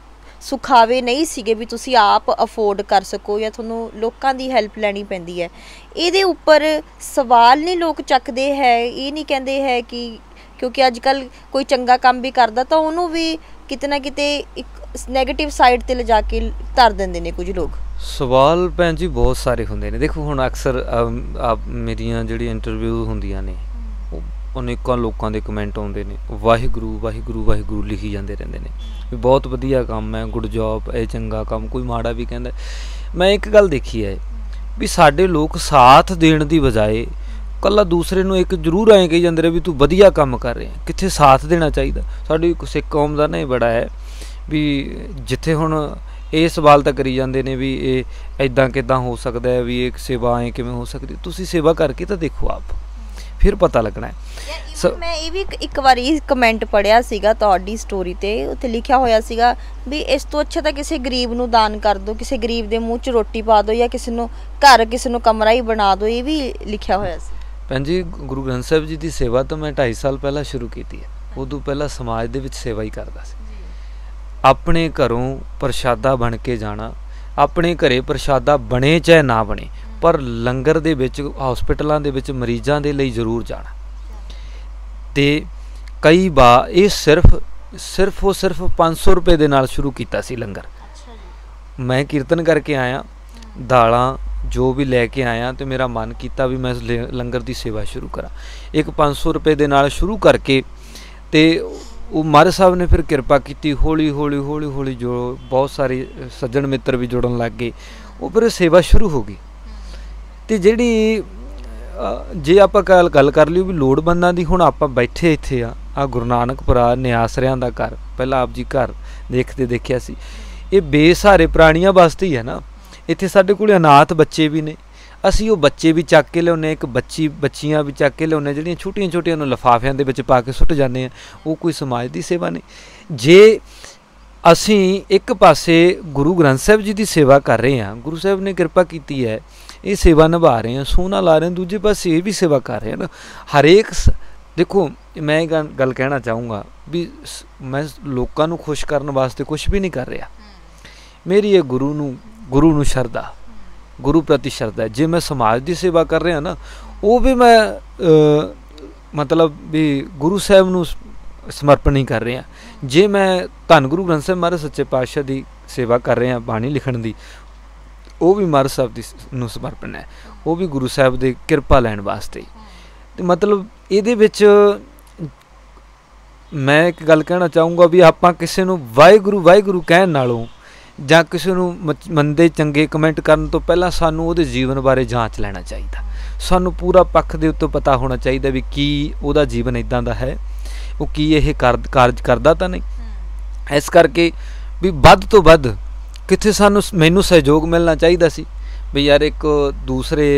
Speaker 1: ਸੁਖਾਵੇ ਨਹੀਂ ਸੀਗੇ ਵੀ ਤੁਸੀਂ ਆਪ ਅਫੋਰਡ ਕਰ ਸਕੋ, ਜਾਂ ਤੁਹਾਨੂੰ ਲੋਕਾਂ ਦੀ ਹੈਲਪ ਲੈਣੀ ਪੈਂਦੀ ਹੈ। ਇਹਦੇ ਉੱਪਰ ਸਵਾਲ ਨਹੀਂ ਲੋਕ ਚੱਕਦੇ ਹੈ, ਇਹ ਨਹੀਂ ਕਹਿੰਦੇ ਹੈ ਕਿ ਕਿਉਂਕਿ ਅੱਜ ਕੱਲ੍ਹ ਕੋਈ ਚੰਗਾ ਕੰਮ ਵੀ ਕਰਦਾ ਤਾਂ ਉਹਨੂੰ ਵੀ ਕਿਤੇ ਨਾ ਕਿਤੇ ਇੱਕ ਨੈਗੇਟਿਵ ਸਾਈਡ 'ਤੇ ਲਿਜਾ ਕੇ ਧਰ ਦਿੰਦੇ ਨੇ ਕੁਝ ਲੋਕ।
Speaker 2: ਸਵਾਲ ਭੈਣ ਜੀ ਬਹੁਤ ਸਾਰੇ ਹੁੰਦੇ ਨੇ। ਦੇਖੋ ਹੁਣ ਅਕਸਰ ਮੇਰੀਆਂ ਜਿਹੜੀਆਂ ਇੰਟਰਵਿਊ ਹੁੰਦੀਆਂ ਨੇ, ਉਹ ਅਨੇਕਾਂ ਲੋਕਾਂ ਦੇ ਕਮੈਂਟ ਆਉਂਦੇ ਨੇ, ਵਾਹਿਗੁਰੂ ਵਾਹਿਗੁਰੂ ਵਾਹਿਗੁਰੂ ਲਿਖੀ ਜਾਂਦੇ ਰਹਿੰਦੇ ਨੇ ਵੀ ਬਹੁਤ ਵਧੀਆ ਕੰਮ ਹੈ, ਗੁੱਡ ਜੋਬ, ਇਹ ਚੰਗਾ ਕੰਮ, ਕੋਈ ਮਾੜਾ ਵੀ ਕਹਿੰਦਾ। ਮੈਂ ਇੱਕ ਗੱਲ ਦੇਖੀ ਹੈ ਵੀ ਸਾਡੇ ਲੋਕ ਸਾਥ ਦੇਣ ਦੀ ਬਜਾਏ ਇਕੱਲਾ ਦੂਸਰੇ ਨੂੰ ਇੱਕ ਜ਼ਰੂਰ ਐਂ ਕਹੀ ਜਾਂਦੇ ਨੇ ਵੀ ਤੂੰ ਵਧੀਆ ਕੰਮ ਕਰ ਰਿਹਾ, ਕਿੱਥੇ ਸਾਥ ਦੇਣਾ ਚਾਹੀਦਾ। ਸਾਡੀ ਸਿੱਖ ਕੌਮ ਦਾ ਨਾ ਇਹ ਬੜਾ ਹੈ ਵੀ ਜਿੱਥੇ ਹੁਣ ਇਹ ਸਵਾਲ ਤਾਂ ਕਰੀ ਜਾਂਦੇ ਨੇ ਵੀ ਇਹ ਇੱਦਾਂ ਕਿੱਦਾਂ ਹੋ ਸਕਦਾ ਹੈ, ਵੀ ਇਹ ਸੇਵਾ ਐਂ ਕਿਵੇਂ ਹੋ ਸਕਦੀ। ਤੁਸੀਂ ਸੇਵਾ ਕਰਕੇ ਤਾਂ ਦੇਖੋ ਆਪ, ਫਿਰ ਪਤਾ ਲੱਗਣਾ ਹੈ।
Speaker 1: ਮੈਂ ਇਹ ਵੀ ਇੱਕ ਵਾਰੀ ਕਮੈਂਟ ਪੜ੍ਹਿਆ ਸੀਗਾ ਤੁਹਾਡੀ ਸਟੋਰੀ 'ਤੇ, ਉੱਥੇ ਲਿਖਿਆ ਹੋਇਆ ਸੀਗਾ ਵੀ ਇਸ ਤੋਂ ਅੱਛਾ ਤਾਂ ਕਿਸੇ ਗਰੀਬ ਨੂੰ ਦਾਨ ਕਰ ਦਿਓ, ਕਿਸੇ ਗਰੀਬ ਦੇ ਮੂੰਹ 'ਚ ਰੋਟੀ ਪਾ ਦਿਓ, ਜਾਂ ਕਿਸੇ ਨੂੰ ਘਰ ਕਿਸੇ ਨੂੰ ਕਮਰਾ ਹੀ ਬਣਾ ਦਿਓ। ਇਹ ਵੀ ਲਿਖਿਆ ਹੋਇਆ ਸੀ।
Speaker 2: ਭੈਣ ਜੀ ਗੁਰੂ ਗ੍ਰੰਥ ਸਾਹਿਬ ਜੀ ਦੀ ਸੇਵਾ ਤਾਂ ਮੈਂ 2.5 ਸਾਲ ਪਹਿਲਾਂ ਸ਼ੁਰੂ ਕੀਤੀ ਹੈ। ਉਦੋਂ ਪਹਿਲਾਂ ਸਮਾਜ ਦੇ ਵਿੱਚ ਸੇਵਾ ਹੀ ਕਰਦਾ ਸੀ। ਆਪਣੇ ਘਰੋਂ ਪ੍ਰਸ਼ਾਦਾ ਬਣ ਕੇ ਜਾਣਾ, ਆਪਣੇ ਘਰੇ ਪ੍ਰਸ਼ਾਦਾ ਬਣੇ ਚਾਹੇ ਨਾ ਬਣੇ, ਪਰ ਲੰਗਰ ਦੇ ਵਿੱਚ ਹਸਪੀਟਲਾਂ ਦੇ ਵਿੱਚ ਮਰੀਜ਼ਾਂ ਦੇ ਲਈ ਜ਼ਰੂਰ ਜਾਣਾ। ਅਤੇ ਕਈ ਵਾਰ ਇਹ ਸਿਰਫ 500 ਰੁਪਏ ਦੇ ਨਾਲ ਸ਼ੁਰੂ ਕੀਤਾ ਸੀ ਲੰਗਰ। ਮੈਂ ਕੀਰਤਨ ਕਰਕੇ ਆਇਆ, ਦਾਲਾਂ ਜੋ ਵੀ ਲੈ ਕੇ ਆਇਆ, ਅਤੇ ਮੇਰਾ ਮਨ ਕੀਤਾ ਵੀ ਮੈਂ ਲੰਗਰ ਦੀ ਸੇਵਾ ਸ਼ੁਰੂ ਕਰਾਂ। ਇੱਕ 500 ਰੁਪਏ ਦੇ ਨਾਲ ਸ਼ੁਰੂ ਕਰਕੇ, ਅਤੇ ਉਹ ਮਹਾਰਾਜ ਸਾਹਿਬ ਨੇ ਫਿਰ ਕਿਰਪਾ ਕੀਤੀ, ਹੌਲੀ ਹੌਲੀ ਜੋ ਬਹੁਤ ਸਾਰੇ ਸੱਜਣ ਮਿੱਤਰ ਵੀ ਜੁੜਨ ਲੱਗ ਗਏ, ਉਹ ਫਿਰ ਸੇਵਾ ਸ਼ੁਰੂ ਹੋ ਗਈ। ਅਤੇ ਜਿਹੜੀ ਜੇ ਆਪਾਂ ਗੱਲ ਕਰ ਲਈ ਵੀ ਲੋੜਵੰਦਾਂ ਦੀ, ਹੁਣ ਆਪਾਂ ਬੈਠੇ ਇੱਥੇ ਆ ਗੁਰੂ ਨਾਨਕਪੁਰਾ ਨਿਆਸਰਿਆਂ ਦਾ ਘਰ, ਪਹਿਲਾਂ ਆਪ ਜੀ ਘਰ ਦੇਖਿਆ ਸੀ। ਇਹ ਬੇਸਹਾਰੇ ਪ੍ਰਾਣੀਆਂ ਵਾਸਤੇ ਹੀ ਹੈ ਨਾ। ਇੱਥੇ ਸਾਡੇ ਕੋਲ ਅਨਾਥ ਬੱਚੇ ਵੀ ਨੇ, ਅਸੀਂ ਉਹ ਬੱਚੇ ਵੀ ਚੱਕ ਕੇ ਲਿਆਉਂਦੇ, ਇੱਕ ਬੱਚੀਆਂ ਵੀ ਚੱਕ ਕੇ ਲਿਆਉਂਦੇ, ਜਿਹੜੀਆਂ ਛੋਟੀਆਂ ਨੂੰ ਲਿਫਾਫਿਆਂ ਦੇ ਵਿੱਚ ਪਾ ਕੇ ਸੁੱਟ ਜਾਂਦੇ ਹਾਂ। ਉਹ ਕੋਈ ਸਮਾਜ ਦੀ ਸੇਵਾ ਨਹੀਂ। ਜੇ ਅਸੀਂ ਇੱਕ ਪਾਸੇ ਗੁਰੂ ਗ੍ਰੰਥ ਸਾਹਿਬ ਜੀ ਦੀ ਸੇਵਾ ਕਰ ਰਹੇ ਹਾਂ, ਗੁਰੂ ਸਾਹਿਬ ਨੇ ਕਿਰਪਾ ਕੀਤੀ ਹੈ, ਇਹ ਸੇਵਾ ਨਿਭਾ ਰਹੇ ਹਾਂ, ਸੋਨਾ ਲਾ ਰਹੇ ਹਾਂ, ਦੂਜੇ ਪਾਸੇ ਇਹ ਵੀ ਸੇਵਾ ਕਰ ਰਹੇ ਹਾਂ ਨਾ। ਹਰੇਕ ਦੇਖੋ ਮੈਂ ਇਹ ਗੱਲ ਕਹਿਣਾ ਚਾਹੂੰਗਾ ਵੀ ਮੈਂ ਲੋਕਾਂ ਨੂੰ ਖੁਸ਼ ਕਰਨ ਵਾਸਤੇ ਕੁਛ ਵੀ ਨਹੀਂ ਕਰ ਰਿਹਾ। मेरी ये गुरु नूं शरधा, गुरु प्रति शरधा है। जे मैं समाज की सेवा कर रहा ना, वो भी मैं मतलब भी गुरु साहब नूं समर्पण नहीं कर रहा। जे मैं धन गुरु ग्रंथ साहिब महाराज सच्चे पातशाह की सेवा कर रहा, बाणी लिखण की, वो भी महाराज साहब दी नूं समर्पण है, वो भी गुरु साहब की किरपा लैण वास्ते। तो मतलब ये मैं एक गल कहना चाहूँगा भी आपां किसी नूं वाहिगुरू वाहिगुरू कहण नालों जां किसी नूं मंदे चंगे कमेंट करन तो पहलां सानूं उहदे जीवन बारे जांच लेना चाहिए। सानूं पूरा पक्ष दे उत्ते पता होना चाहिए भी की उहदा जीवन इदां दा है, वो की ये कारज करदा तां नहीं। इस करके भी वध तो वध कित्थे सानूं मैनूं सहयोग मिलना चाहिए सी भी यार एक दूसरे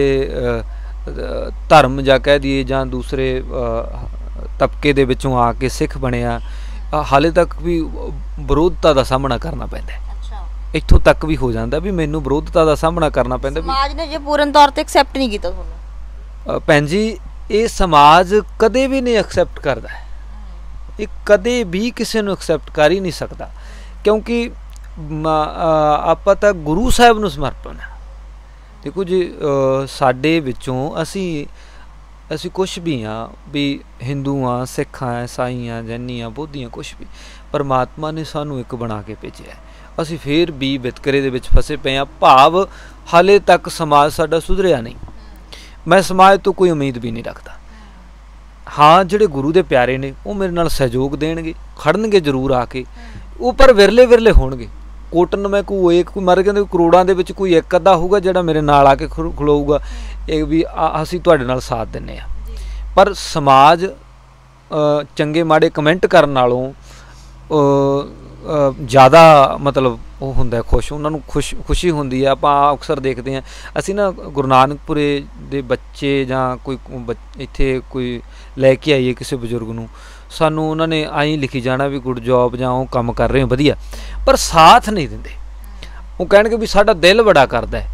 Speaker 2: धर्म जां कह दईए जां दूसरे तबके दे विचों आके सिख बनिया, हाले तक भी विरोधता का सामना करना पैंदा। इत्थों तक भी हो जाता भी मैनू विरोधता का सामना करना पैंदा।
Speaker 1: समाज ने जे पूर्ण तौर ते एक्सैप्ट नहीं कीता तुहानूं
Speaker 2: भैन जी, ये समाज कदे भी नहीं एक्सैप्ट करता है, ये कदे भी किसी नूं एक्सैप्ट कर ही नहीं सकता, क्योंकि आपां तां गुरु साहब नूं समर्पण है। देखो जी, साडे विचों असी कुछ भी हाँ, भी हिंदू हाँ, सिख हाँ, ईसाई हाँ, जैनी हाँ, बोधी हाँ, कुछ भी परमात्मा ने सानू एक बना के भेजिया। असी फिर भी वितकरे दे विच फसे पे हाँ, भाव हाले तक समाज साडा सुधरिया नहीं। मैं समाज तो कोई उम्मीद भी नहीं रखता। हाँ, जिहड़े गुरु दे प्यारे ने वो मेरे नाल सहयोग देणगे, खड़नगे जरूर आके, वो पर विरले विरले होणगे। कोटन में कोई एक कोई मर कहते करोड़ों के विच कोई एक अद्धा होगा जिहड़ा मेरे नाल आके खलोऊगा, ये भी असीं तुहाडे नाल साथ दिंदे आ। पर समाज चंगे माड़े कमेंट करन नालों ज़्यादा मतलब वो हुंदा खुश, उन्होंने खुशी होंदी है। आपां अक्सर देखते हैं असी ना गुरु नानकपुरे दे बच्चे जां कोई इत्थे कोई लैके आईए किसी बजुर्ग नूं, सानू उन्होंने आई लिखी जाना भी गुड जॉब जां वो काम कर रहे हो वधिया, पर साथ नहीं दिंदे। वो कहणगे भी साडा दिल बड़ा करदा है,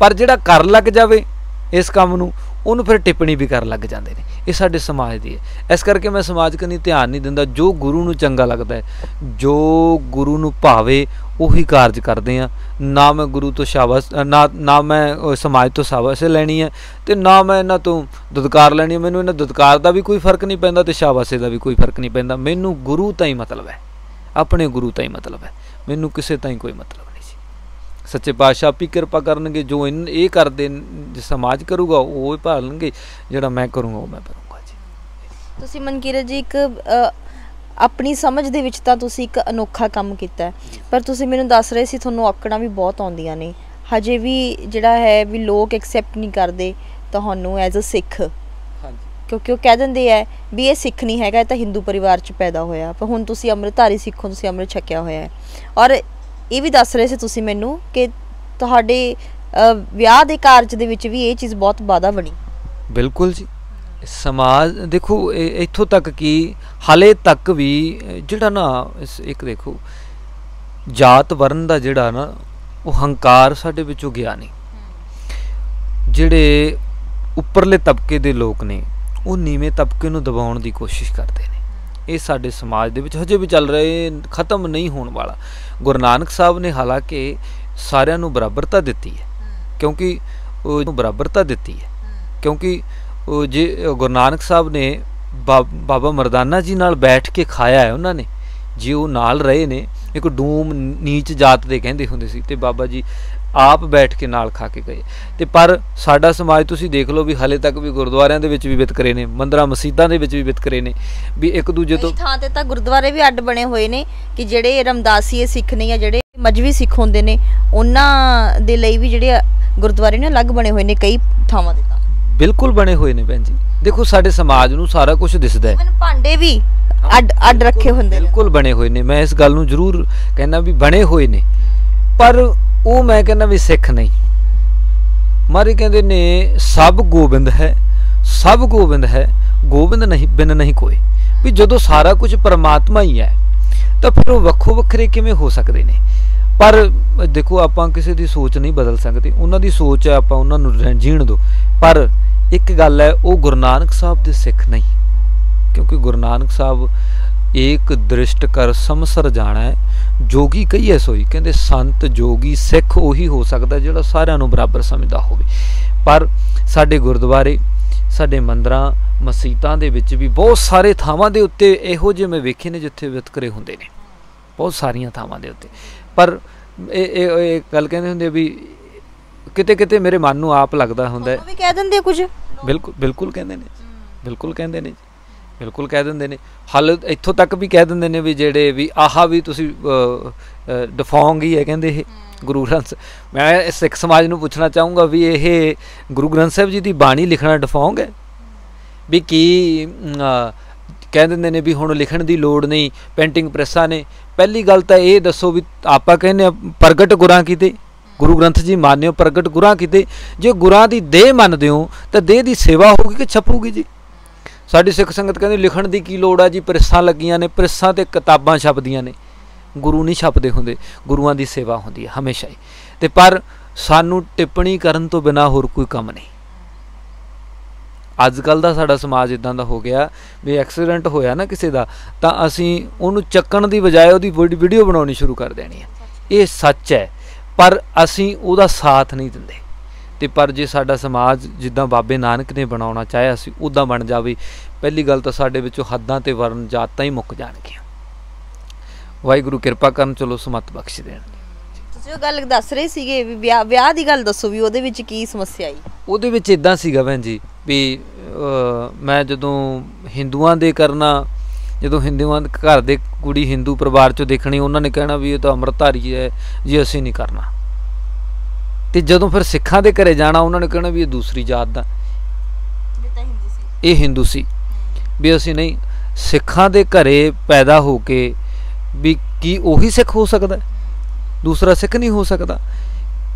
Speaker 2: पर जिहड़ा कर लग जावे इस काम नूं उन्होंने फिर टिप्पणी भी कर लग जाते हैं। ये साडे समाज दी है। इस करके मैं समाज कनी ध्यान नहीं दिंदा। जो गुरु नूं चंगा लगता है, जो गुरु नूं भावे उही कारज करते हैं। ना मैं गुरु तो शाबाश ना मैं समाज तो शाबाश लैनी है, तो ना मैं इन्हां तो दुदकार लैनी है। मैनूं इन्हां दुदकार का भी कोई फर्क नहीं पैंदा ते शाबाशे का भी कोई फर्क नहीं पैंदा। मैनूं गुरु ताईं मतलब है, अपने गुरु ताईं मतलब है, मैनूं किसे ताईं कोई मतलब नहीं। सच्चे पातशाह आपी किरपा करनगे, जो ये करते समाज करूगा वो भालणगे, जिहड़ा मैं करूँगा वो मैं करूँगा जी।
Speaker 1: तुसीं मनकीरत जी एक अपनी समझ दे विच तां तुसीं एक अनोखा काम कीता है, पर तुसीं मैनूं दस रहे सी तुहानूं औकड़ां भी बहुत आउंदियां ने, हजे भी जिहड़ा है भी लोग एक्सैप्ट नहीं करते तुहानूं एज अ सिख, क्योंकि वो कह देंदे है भी ये सिख नहीं हैगा, तां हिंदू परिवार च पैदा होया, पर हुण तुसीं अमृतधारी सिख हो, तुसीं अमृत छकिया होया है। और ये भी दस रहे थे तुसीं मैनू कि तुहाडे विआह दे कारज दे विच भी ये चीज़ बहुत बाधा बनी।
Speaker 2: बिल्कुल जी, समाज देखो इत्थों तक कि हाले तक भी जिहड़ा ना एक देखो जात वर्ण दा जिहड़ा ना वो हंकार साडे विचों गया नहीं। जिहड़े उपरले तबके दे लोग ने वो नीवें तबके नूं दबाउण दी कोशिश करते हैं। ये साडे समाज दे विच हजे भी चल रहे, खत्म नहीं होने वाला। गुरु नानक साहब ने हालांकि सारिਆਂ ਨੂੰ बराबरता दिती है, क्योंकि बराबरता दिती है, क्योंकि जे गुरु नानक साहब ने बाबा मरदाना जी नाल बैठ के खाया है उन्होंने, जे वो नाल रहे ने, एक डूम नीच जात दे कहंदे हुंदे सी ते बाबा जी आप बैठ के नाल खा के गए। ते पर साडा समाज तुसीं देख लो भी हले तक भी गुरुद्वारियां दे विच भी वितकरे ने, मंदिरां मसीतां दे विच भी वितकरे ने, भी एक दूजे तो
Speaker 1: थां ते तां गुरुद्वारे भी अड्ड बने होए ने कि जिहड़े रमदासीए सिख ने या जिहड़े मजहबी सिख होंदे ने उन्हां दे लई भी जिहड़े गुरुद्वारे ने अलग बने होए ने कई थावां ते। तां
Speaker 2: बिल्कुल बने हुए ने भैन जी। देखो साडे समाज नूं सारा कुछ दिसदा है,
Speaker 1: भांडे भी अड्ड रखे हुंदे ने,
Speaker 2: बिल्कुल बने हुए ने। मैं इस गल नूं जरूर कहना भी बने हुए ने, पर वो मैं कहना भी सिख नहीं। मारे कहते ने सब गोबिंद है, सब गोबिंद है, गोबिंद नहीं बिन नहीं कोई। भी जदों सारा कुछ परमात्मा ही है तो फिर वो वक्खो वक्खरे किवें हो सकते ने। पर देखो आपां किसी की सोच नहीं बदल सकते, उन्हां दी सोच है, आपां उन्हां नूं जीण दो। पर एक गल है, वो गुरु नानक साहब दे सिख नहीं, क्योंकि गुरु नानक साहब एक दृष्ट कर समसर जाना है, जोगी कही है सोई। कहते संत जोगी सिख उही हो सकता जिहड़ा सारिਆਂ ਨੂੰ बराबर समझदा होवे। पर साडे गुरुद्वारे साडे मंदिरां मसीतां दे विच भी बहुत सारे थावां दे उत्ते इहो ਜਿਹੇ मैं वेखे ने जिथे वितकरे हुंदे ने, बहुत सारियां थावां दे उत्ते। पर ਇਹ ਗੱਲ ਕਹਿੰਦੇ ਹੁੰਦੇ ਵੀ ਕਿਤੇ ਕਿਤੇ ਮੇਰੇ ਮਨ ਨੂੰ ਆਪ ਲੱਗਦਾ ਹੁੰਦਾ
Speaker 1: ਵੀ ਕਹਿ ਦਿੰਦੇ ਕੁਝ।
Speaker 2: ਬਿਲਕੁਲ ਬਿਲਕੁਲ ਕਹਿੰਦੇ ਨੇ, ਬਿਲकुल ਕਹਿੰਦੇ ਨੇ, ਬਿਲकुल ਕਹਿ ਦਿੰਦੇ ਨੇ। ਹਲ ਇੱਥੋਂ ਤੱਕ ਵੀ ਕਹਿ ਦਿੰਦੇ ਨੇ ਵੀ ਜਿਹੜੇ ਵੀ ਆਹ ਵੀ ਤੁਸੀਂ ਡਿਫੋਂਗ ਹੀ ਹੈ ਕਹਿੰਦੇ ਇਹ ਗੁਰੂ ਗ੍ਰੰਥ। ਮੈਂ ਸਿੱਖ ਸਮਾਜ ਨੂੰ ਪੁੱਛਣਾ ਚਾਹੂੰਗਾ ਵੀ ਇਹ ਗੁਰੂ ਗ੍ਰੰਥ ਸਾਹਿਬ ਜੀ ਦੀ ਬਾਣੀ ਲਿਖਣਾ ਡਿਫੋਂਗ ਹੈ ਵੀ ਕੀ? ਕਹਿ ਦਿੰਦੇ ਨੇ ਵੀ ਹੁਣ ਲਿਖਣ ਦੀ ਲੋੜ ਨਹੀਂ, ਪੈਂਟਿੰਗ ਪ੍ਰੈਸਾਂ ਨੇ। ਪਹਿਲੀ ਗੱਲ ਤਾਂ ਇਹ ਦੱਸੋ ਵੀ ਆਪਾਂ ਕਹਿੰਦੇ ਪ੍ਰਗਟ ਗੁਰਾਂ ਕੀਤੇ, ਗੁਰੂ ਗ੍ਰੰਥ ਜੀ ਮੰਨਿਓ ਪ੍ਰਗਟ ਗੁਰਾਂ ਕੀਤੇ। ਜੇ ਗੁਰਾਂ ਦੀ ਦੇਹ ਮੰਨਦੇ ਹੋ ਤਾਂ ਦੇਹ ਦੀ ਸੇਵਾ ਹੋਊਗੀ ਕਿ ਛਪੂਗੀ ਜੀ? ਸਾਡੀ ਸਿੱਖ ਸੰਗਤ ਕਹਿੰਦੇ ਲਿਖਣ ਦੀ ਕੀ ਲੋੜ ਆ ਜੀ, ਪ੍ਰੈਸਾਂ ਲੱਗੀਆਂ ਨੇ, ਪ੍ਰੈਸਾਂ ਤੇ ਕਿਤਾਬਾਂ ਛਪਦੀਆਂ ਨੇ, ਗੁਰੂ ਨਹੀਂ ਛਪਦੇ ਹੁੰਦੇ, ਗੁਰੂਆਂ ਦੀ ਸੇਵਾ ਹੁੰਦੀ ਹੈ ਹਮੇਸ਼ਾ ਹੀ। ਤੇ ਪਰ ਸਾਨੂੰ ਟਿੱਪਣੀ ਕਰਨ ਤੋਂ ਬਿਨਾਂ ਹੋਰ ਕੋਈ ਕੰਮ ਨਹੀਂ। ਅੱਜ ਕੱਲ੍ਹ ਦਾ ਸਾਡਾ ਸਮਾਜ ਇੱਦਾਂ ਦਾ ਹੋ ਗਿਆ ਵੀ ਐਕਸੀਡੈਂਟ ਹੋਇਆ ਨਾ ਕਿਸੇ ਦਾ ਤਾਂ ਅਸੀਂ ਉਹਨੂੰ ਚੱਕਣ ਦੀ ਬਜਾਏ ਉਹਦੀ ਵੀਡੀਓ ਬਣਾਉਣੀ ਸ਼ੁਰੂ ਕਰ ਦੇਣੀ ਹੈ। ਇਹ ਸੱਚ ਹੈ, ਪਰ ਅਸੀਂ ਉਹਦਾ ਸਾਥ ਨਹੀਂ ਦਿੰਦੇ। ਤੇ ਪਰ ਜੇ ਸਾਡਾ ਸਮਾਜ ਜਿੱਦਾਂ ਬਾਬੇ ਨਾਨਕ ਨੇ ਬਣਾਉਣਾ ਚਾਹਿਆ ਸੀ ਉੱਦਾਂ ਬਣ ਜਾਵੇ, ਪਹਿਲੀ ਗੱਲ ਤਾਂ ਸਾਡੇ ਵਿੱਚੋਂ ਹੱਦਾਂ ਤੇ ਵਰਨ ਜਾਤਾਂ ਹੀ ਮੁੱਕ ਜਾਣਗੀਆਂ। ਵਾਹਿਗੁਰੂ ਕਿਰਪਾ ਕਰਨ, ਚਲੋ ਸਮੱਤ ਬਖਸ਼ ਦੇਣ।
Speaker 1: ਤੁਸੀਂ ਉਹ ਗੱਲ ਦੱਸ ਰਹੇ ਸੀਗੇ ਵੀ ਵਿਆਹ ਦੀ ਗੱਲ ਦੱਸੋ ਵੀ ਉਹਦੇ ਵਿੱਚ ਕੀ ਸਮੱਸਿਆ ਆਈ?
Speaker 2: ਉਹਦੇ ਵਿੱਚ ਇੱਦਾਂ ਸੀਗਾ ਭੈਣ ਜੀ ਵੀ ਮੈਂ ਜਦੋਂ ਹਿੰਦੂਆਂ ਦੇ ਕਰਨਾ, ਜਦੋਂ ਹਿੰਦੂਆਂ ਦੇ ਘਰ ਦੇ ਕੁੜੀ ਹਿੰਦੂ ਪਰਿਵਾਰ 'ਚੋਂ ਦੇਖਣੀ, ਉਹਨਾਂ ਨੇ ਕਹਿਣਾ ਵੀ ਇਹ ਤਾਂ ਅੰਮ੍ਰਿਤਧਾਰੀ ਹੈ ਜੀ, ਅਸੀਂ ਨਹੀਂ ਕਰਨਾ। ਤੇ ਜਦੋਂ ਫਿਰ ਸਿੱਖਾਂ ਦੇ ਘਰੇ ਜਾਣਾ, ਉਹਨਾਂ ਨੇ ਕਹਿਣਾ ਵੀ ਇਹ ਦੂਸਰੀ ਜਾਤ ਦਾ, ਇਹ ਹਿੰਦੂ ਸੀ, ਵੀ ਅਸੀਂ ਨਹੀਂ। ਸਿੱਖਾਂ ਦੇ ਘਰੇ ਪੈਦਾ ਹੋ ਕੇ ਵੀ ਕੀ ਉਹੀ ਸਿੱਖ ਹੋ ਸਕਦਾ, ਦੂਸਰਾ ਸਿੱਖ ਨਹੀਂ ਹੋ ਸਕਦਾ?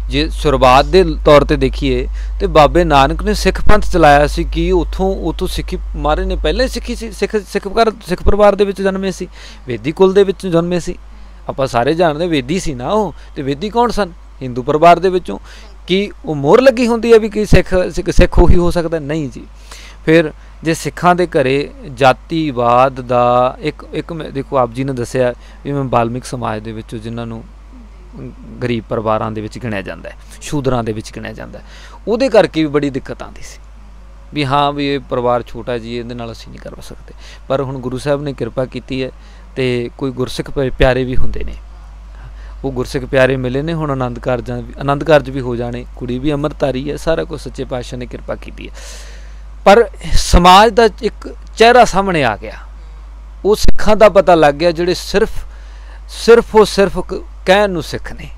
Speaker 2: ਜੇ ਸ਼ੁਰੂਆਤ ਦੇ ਤੌਰ ਤੇ ਦੇਖੀਏ ਤੇ ਬਾਬੇ ਨਾਨਕ ਨੇ ਸਿੱਖ ਪੰਥ ਚਲਾਇਆ ਸੀ ਕਿ ਉੱਥੋਂ ਸਿੱਖੀ ਮਹਾਰਾਜ ਨੇ ਪਹਿਲਾਂ ਹੀ ਸਿੱਖੀ ਸੀ। ਸਿੱਖ ਪਰਿਵਾਰ ਦੇ ਵਿੱਚ ਜਨਮੇ ਸੀ, ਵੇਦੀ ਕੁਲ ਦੇ ਵਿੱਚ ਜਨਮੇ ਸੀ। ਆਪਾਂ ਸਾਰੇ ਜਾਣਦੇ ਵੇਦੀ ਸੀ ਨਾ ਉਹ, ਤੇ ਵੇਦੀ ਕੌਣ ਸਨ? ਹਿੰਦੂ ਪਰਿਵਾਰ ਦੇ ਵਿੱਚੋਂ। ਕੀ ਉਹ ਮੋਹਰ ਲੱਗੀ ਹੁੰਦੀ ਹੈ ਵੀ ਕਿ ਸਿੱਖ ਉਹੀ ਹੋ ਸਕਦਾ? ਨਹੀਂ ਜੀ। ਫਿਰ ਜੇ ਸਿੱਖਾਂ ਦੇ ਘਰੇ ਜਾਤੀਵਾਦ ਦਾ ਇੱਕ ਦੇਖੋ ਆਪ ਜੀ ਨੇ ਦੱਸਿਆ ਵੀ ਮੈਂ ਬਾਲਮਿਕ ਸਮਾਜ ਦੇ ਵਿੱਚੋਂ ਜਿਨ੍ਹਾਂ ਨੂੰ ਗਰੀਬ ਪਰਿਵਾਰਾਂ ਦੇ ਵਿੱਚ ਗਿਣਿਆ ਜਾਂਦਾ ਹੈ, ਸ਼ੂਦਰਾਂ ਦੇ ਵਿੱਚ ਗਿਣਿਆ ਜਾਂਦਾ ਹੈ, ਉਹਦੇ ਕਰਕੇ ਵੀ ਬੜੀ ਦਿੱਕਤ ਆਉਂਦੀ ਸੀ ਵੀ ਹਾਂ ਵੀ ਇਹ ਪਰਿਵਾਰ ਛੋਟਾ ਜੀ, ਇਹਦੇ ਨਾਲ ਅਸੀਂ ਨਹੀਂ ਕਰ ਸਕਦੇ। ਪਰ ਹੁਣ ਗੁਰੂ ਸਾਹਿਬ ਨੇ ਕਿਰਪਾ ਕੀਤੀ ਹੈ ਤੇ ਕੋਈ ਗੁਰਸਿੱਖ ਪਿਆਰੇ ਵੀ ਹੁੰਦੇ ਨੇ, ਉਹ ਗੁਰਸਿੱਖ ਪਿਆਰੇ ਮਿਲੇ ਨੇ। ਹੁਣ ਆਨੰਦ ਕਾਰਜ ਵੀ ਹੋ ਜਾਣੇ, ਕੁੜੀ ਵੀ ਅੰਮ੍ਰਿਤਧਾਰੀ ਹੈ, ਸਾਰਾ ਕੁਝ ਸੱਚੇ ਪਾਤਸ਼ਾਹ ਨੇ ਕਿਰਪਾ ਕੀਤੀ ਹੈ। ਪਰ ਸਮਾਜ ਦਾ ਇੱਕ ਚਿਹਰਾ ਸਾਹਮਣੇ ਆ ਗਿਆ, ਉਹ ਸਿੱਖਾਂ ਦਾ ਪਤਾ ਲੱਗ ਗਿਆ ਜਿਹੜੇ ਸਿਰਫ ਕਹਿਣ ਨੂੰ ਸਿੱਖ ਨੇ।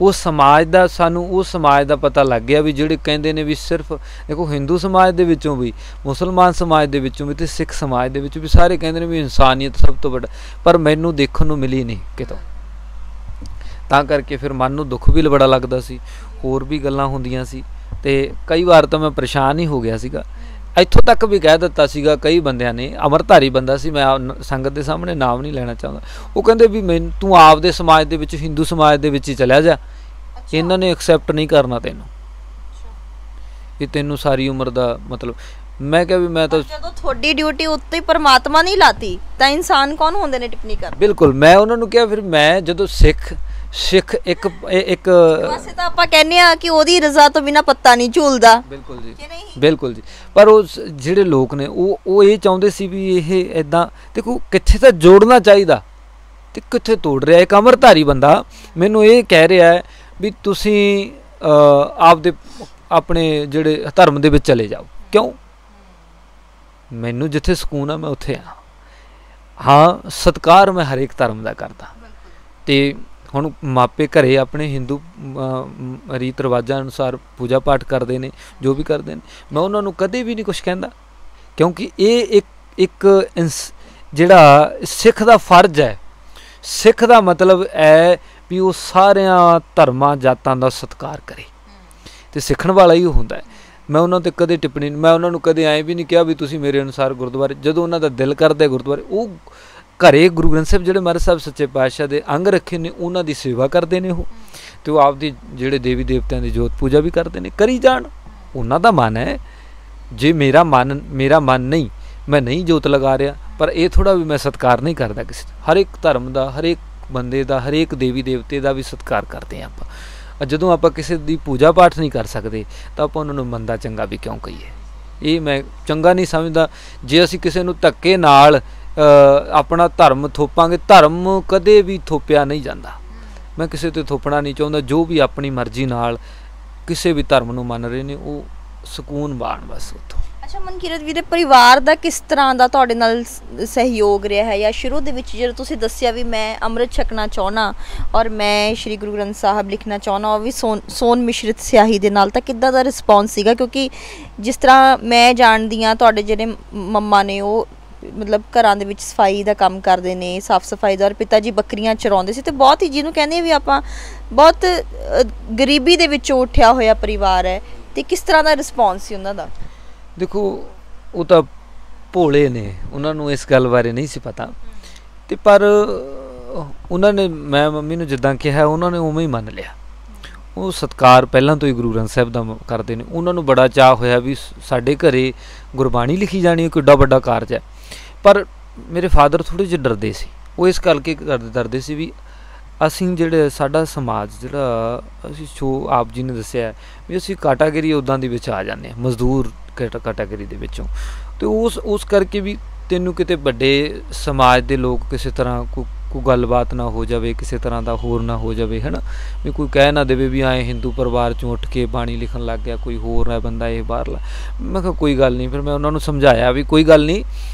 Speaker 2: ਉਹ ਸਮਾਜ ਦਾ ਸਾਨੂੰ ਉਹ ਸਮਾਜ ਦਾ ਪਤਾ ਲੱਗ ਗਿਆ ਵੀ ਜਿਹੜੇ ਕਹਿੰਦੇ ਨੇ ਵੀ ਸਿਰਫ ਦੇਖੋ ਹਿੰਦੂ ਸਮਾਜ ਦੇ ਵਿੱਚੋਂ ਵੀ, ਮੁਸਲਮਾਨ ਸਮਾਜ ਦੇ ਵਿੱਚੋਂ ਵੀ ਤੇ ਸਿੱਖ ਸਮਾਜ ਦੇ ਵਿੱਚ ਵੀ ਸਾਰੇ ਕਹਿੰਦੇ ਨੇ ਵੀ ਇਨਸਾਨੀਅਤ ਸਭ ਤੋਂ ਵੱਡਾ, ਪਰ ਮੈਨੂੰ ਦੇਖਣ ਨੂੰ ਮਿਲੀ ਨਹੀਂ ਕਿਤੋਂ। ਤਾਂ ਕਰਕੇ ਫਿਰ ਮਨ ਨੂੰ ਦੁੱਖ ਵੀ ਬੜਾ ਲੱਗਦਾ ਸੀ, ਹੋਰ ਵੀ ਗੱਲਾਂ ਹੁੰਦੀਆਂ ਸੀ ਤੇ ਕਈ ਵਾਰ ਤਾਂ ਮੈਂ ਪਰੇਸ਼ਾਨ ਹੀ ਹੋ ਗਿਆ ਸੀਗਾ। ਇੱਥੋਂ ਤੱਕ ਵੀ ਕਹਿ ਦਿੱਤਾ ਸੀਗਾ ਕਈ ਬੰਦਿਆਂ ਨੇ, ਅੰਮ੍ਰਿਤਧਾਰੀ ਬੰਦਾ ਸੀ, ਮੈਂ ਸੰਗਤ ਦੇ ਸਾਹਮਣੇ ਨਾਮ ਨਹੀਂ ਲੈਣਾ ਚਾਹੁੰਦਾ, ਉਹ ਕਹਿੰਦੇ ਵੀ ਮੈਨੂੰ ਤੂੰ ਆਪਦੇ ਸਮਾਜ ਦੇ ਵਿੱਚ, ਹਿੰਦੂ ਸਮਾਜ ਦੇ ਵਿੱਚ ਹੀ ਚਲਿਆ ਜਾ, ਇਹਨਾਂ ਨੇ ਐਕਸੈਪਟ ਨਹੀਂ ਕਰਨਾ ਤੈਨੂੰ, ਇਹ ਤੈਨੂੰ ਸਾਰੀ ਉਮਰ ਦਾ ਮਤਲਬ। ਮੈਂ ਕਿਹਾ ਵੀ ਮੈਂ ਤਾਂ ਜਦੋਂ ਤੁਹਾਡੀ ਡਿਊਟੀ ਉੱਤੇ ਹੀ ਪਰਮਾਤਮਾ ਨਹੀਂ ਲਾਤੀ ਤਾਂ ਇਨਸਾਨ ਕੌਣ ਹੁੰਦੇ ਨੇ ਟਿੱਪਣੀ ਕਰਨ? ਬਿਲਕੁਲ। ਮੈਂ ਉਹਨਾਂ ਨੂੰ ਕਿਹਾ ਫਿਰ ਮੈਂ ਜਦੋਂ ਸਿੱਖ ਇੱਕ ਵੈਸੇ ਤਾਂ ਆਪਾਂ ਕਹਿੰਦੇ ਆ ਕਿ ਉਹਦੀ ਰਜ਼ਾ ਤੋਂ ਬਿਨਾਂ ਪੱਤਾ ਨਹੀਂ ਝੂਲਦਾ। ਬਿਲਕੁਲ ਜੀ, ਬਿਲਕੁਲ ਜੀ। ਪਰ ਉਹ ਜਿਹੜੇ ਲੋਕ ਨੇ ਉਹ ਇਹ ਚਾਹੁੰਦੇ ਸੀ ਵੀ ਇਹ ਇੱਦਾਂ, ਦੇਖੋ ਕਿੱਥੇ ਤਾਂ ਜੋੜਨਾ ਚਾਹੀਦਾ ਤੇ ਕਿੱਥੇ ਤੋੜ ਰਿਹਾ। ਇੱਕ ਅੰਮ੍ਰਿਤਧਾਰੀ ਬੰਦਾ ਮੈਨੂੰ ਇਹ ਕਹਿ ਰਿਹਾ ਹੈ ਵੀ ਤੁਸੀਂ ਆਪਣੇ ਜਿਹੜੇ ਧਰਮ ਦੇ ਵਿੱਚ ਚਲੇ ਜਾਓ। ਕਿਉਂ? ਮੈਨੂੰ ਜਿੱਥੇ ਸਕੂਨ ਆ ਮੈਂ ਉੱਥੇ ਆ। ਹਾਂ, ਸਤਿਕਾਰ ਮੈਂ ਹਰੇਕ ਧਰਮ ਦਾ ਕਰਦਾ। ਤੇ ਹੁਣ ਮਾਪੇ ਘਰੇ ਆਪਣੇ ਹਿੰਦੂ ਰੀਤ ਰਿਵਾਜ਼ਾਂ ਅਨੁਸਾਰ ਪੂਜਾ ਪਾਠ ਕਰਦੇ ਨੇ, ਜੋ ਵੀ ਕਰਦੇ ਨੇ, ਮੈਂ ਉਹਨਾਂ ਨੂੰ ਕਦੇ ਵੀ ਨਹੀਂ ਕੁਛ ਕਹਿੰਦਾ, ਕਿਉਂਕਿ ਇਹ ਇੱਕ ਜਿਹੜਾ ਸਿੱਖ ਦਾ ਫਰਜ਼ ਹੈ। ਸਿੱਖ ਦਾ ਮਤਲਬ ਹੈ ਵੀ ਉਹ ਸਾਰਿਆਂ ਧਰਮਾਂ ਜਾਤਾਂ ਦਾ ਸਤਿਕਾਰ ਕਰੇ ਤੇ ਸਿੱਖਣ ਵਾਲਾ ਹੀ ਉਹ ਹੁੰਦਾ ਹੈ। ਮੈਂ ਉਹਨਾਂ 'ਤੇ ਕਦੇ ਟਿੱਪਣੀ, ਮੈਂ ਉਹਨਾਂ ਨੂੰ ਕਦੇ ਐਂ ਵੀ ਨਹੀਂ ਕਿਹਾ ਵੀ ਤੁਸੀਂ ਮੇਰੇ ਅਨੁਸਾਰ ਗੁਰਦੁਆਰੇ, ਜਦੋਂ ਉਹਨਾਂ ਦਾ ਦਿਲ ਕਰਦਾ ਗੁਰਦੁਆਰੇ, ਉਹ ਘਰੇ ਗੁਰੂ ਗ੍ਰੰਥ ਸਾਹਿਬ ਜਿਹੜੇ ਮਹਾਰਾਜ ਸਾਹਿਬ ਸੱਚੇ ਪਾਤਸ਼ਾਹ ਦੇ ਅੰਗ ਰੱਖੇ ਨੇ ਉਹਨਾਂ ਦੀ ਸੇਵਾ ਕਰਦੇ ਨੇ ਉਹ, ਅਤੇ ਉਹ ਆਪਦੀ ਜਿਹੜੇ ਦੇਵੀ ਦੇਵਤਿਆਂ ਦੀ ਜੋਤ ਪੂਜਾ ਵੀ ਕਰਦੇ ਨੇ, ਕਰੀ ਜਾਣ, ਉਹਨਾਂ ਦਾ ਮਨ ਹੈ। ਜੇ ਮੇਰਾ ਮਨ ਨਹੀਂ, ਮੈਂ ਨਹੀਂ ਜੋਤ ਲਗਾ ਰਿਹਾ, पर ये थोड़ा भी मैं सत्कार नहीं करता किसी, हर एक धर्म का, हर एक बंदे का, हर एक देवी देवते का भी सत्कार करते हैं आप। जदों आप किसी की पूजा पाठ नहीं कर सकते तो आप उन्होंने मंदा चंगा भी क्यों कहीए, ये मैं चंगा नहीं समझदा। जे असीं किसी नूं धक्के नाल अपना धर्म थोपांगे, धर्म कदे भी थोपिया नहीं जाता। मैं किसी ते थोपना नहीं चाहुंदा, जो भी अपनी मर्जी नाल किसी भी धर्म नूं मन रहे ने वो ਸਕੂਨ ਬਾਣ ਬਸ ਉੱਥੋਂ।
Speaker 1: ਅੱਛਾ ਮਨਕੀਰਤ ਵੀਰੇ, ਪਰਿਵਾਰ ਦਾ ਕਿਸ ਤਰ੍ਹਾਂ ਦਾ ਤੁਹਾਡੇ ਨਾਲ ਸਹਿਯੋਗ ਰਿਹਾ ਹੈ, ਜਾਂ ਸ਼ੁਰੂ ਦੇ ਵਿੱਚ ਜਦੋਂ ਤੁਸੀਂ ਦੱਸਿਆ ਵੀ ਮੈਂ ਅੰਮ੍ਰਿਤ ਛਕਣਾ ਚਾਹੁੰਦਾ ਔਰ ਮੈਂ ਸ਼੍ਰੀ ਗੁਰੂ ਗ੍ਰੰਥ ਸਾਹਿਬ ਲਿਖਣਾ ਚਾਹੁੰਦਾ, ਉਹ ਵੀ ਸੋਨ ਮਿਸ਼ਰਿਤ ਸਿਆਹੀ ਦੇ ਨਾਲ, ਤਾਂ ਕਿੱਦਾਂ ਦਾ ਰਿਸਪੌਂਸ ਸੀਗਾ? ਕਿਉਂਕਿ ਜਿਸ ਤਰ੍ਹਾਂ ਮੈਂ ਜਾਣਦੀ ਹਾਂ ਤੁਹਾਡੇ ਜਿਹੜੇ ਮੰਮਾ ਨੇ ਉਹ ਮਤਲਬ ਘਰਾਂ ਦੇ ਵਿੱਚ ਸਫਾਈ ਦਾ ਕੰਮ ਕਰਦੇ ਨੇ, ਸਾਫ਼ ਸਫਾਈ ਦਾ, ਔਰ ਪਿਤਾ ਜੀ ਬੱਕਰੀਆਂ ਚਰਾਉਂਦੇ ਸੀ, ਤੇ ਬਹੁਤ ਹੀ ਜਿਹਨੂੰ ਕਹਿੰਦੇ ਵੀ ਆਪਾਂ ਬਹੁਤ ਗਰੀਬੀ ਦੇ ਵਿੱਚੋਂ ਉੱਠਿਆ ਹੋਇਆ ਪਰਿਵਾਰ ਹੈ, ਤੇ ਕਿਸ ਤਰ੍ਹਾਂ ਦਾ ਰਿਸਪੌਂਸ ਸੀ ਉਹਨਾਂ ਦਾ?
Speaker 2: ਦੇਖੋ ਉਹ ਤਾਂ ਭੋਲੇ ਨੇ, ਉਹਨਾਂ ਨੂੰ ਇਸ ਗੱਲ ਬਾਰੇ ਨਹੀਂ ਸੀ ਪਤਾ, ਤੇ ਪਰ ਉਹਨਾਂ ਨੇ, ਮੈਂ ਮੰਮੀ ਨੂੰ ਜਿੱਦਾਂ ਕਿਹਾ ਉਹਨਾਂ ਨੇ ਉਵੇਂ ਹੀ ਮੰਨ ਲਿਆ। ਉਹ ਸਤਿਕਾਰ ਪਹਿਲਾਂ ਤੋਂ ਹੀ ਗੁਰੂ ਗ੍ਰੰਥ ਸਾਹਿਬ ਦਾ ਕਰਦੇ ਨੇ, ਉਹਨਾਂ ਨੂੰ ਬੜਾ ਚਾਅ ਹੋਇਆ ਵੀ ਸਾਡੇ ਘਰੇ ਗੁਰਬਾਣੀ ਲਿਖੀ ਜਾਣੀ, ਕਿੱਡਾ ਵੱਡਾ ਕਾਰਜ ਹੈ। ਪਰ ਮੇਰੇ ਫਾਦਰ ਥੋੜ੍ਹੇ ਜਿਹੇ ਡਰਦੇ ਸੀ, ਉਹ ਇਸ ਕਰਕੇ ਡਰਦੇ ਸੀ ਵੀ ਅਸੀਂ ਜਿਹੜੇ ਸਾਡਾ ਸਮਾਜ ਜਿਹੜਾ ਅਸੀਂ ਆਪ ਜੀ ਨੇ ਦੱਸਿਆ ਵੀ ਅਸੀਂ ਕੈਟਾਗਰੀ ਉੱਦਾਂ ਦੇ ਵਿੱਚ ਆ ਜਾਂਦੇ ਹਾਂ, ਮਜ਼ਦੂਰ ਕੈਟਾਗਰੀ ਦੇ ਵਿੱਚੋਂ, ਅਤੇ ਉਸ ਕਰਕੇ ਵੀ ਤੈਨੂੰ ਕਿਤੇ ਵੱਡੇ ਸਮਾਜ ਦੇ ਲੋਕ ਕਿਸੇ ਤਰ੍ਹਾਂ ਕੋਈ ਗੱਲਬਾਤ ਨਾ ਹੋ ਜਾਵੇ, ਕਿਸੇ ਤਰ੍ਹਾਂ ਦਾ ਹੋਰ ਨਾ ਹੋ ਜਾਵੇ, ਹੈ ਨਾ, ਵੀ ਕੋਈ ਕਹਿ ਨਾ ਦੇਵੇ ਵੀ ਆਏ ਹਿੰਦੂ ਪਰਿਵਾਰ 'ਚੋਂ ਉੱਠ ਕੇ ਬਾਣੀ ਲਿਖਣ ਲੱਗ ਗਿਆ, ਕੋਈ ਹੋਰ ਹੈ ਬੰਦਾ ਇਹ ਬਾਹਰਲਾ। ਮੈਂ ਕਿਹਾ ਕੋਈ ਗੱਲ ਨਹੀਂ। ਫਿਰ ਮੈਂ ਉਹਨਾਂ ਨੂੰ ਸਮਝਾਇਆ ਵੀ ਕੋਈ ਗੱਲ ਨਹੀਂ,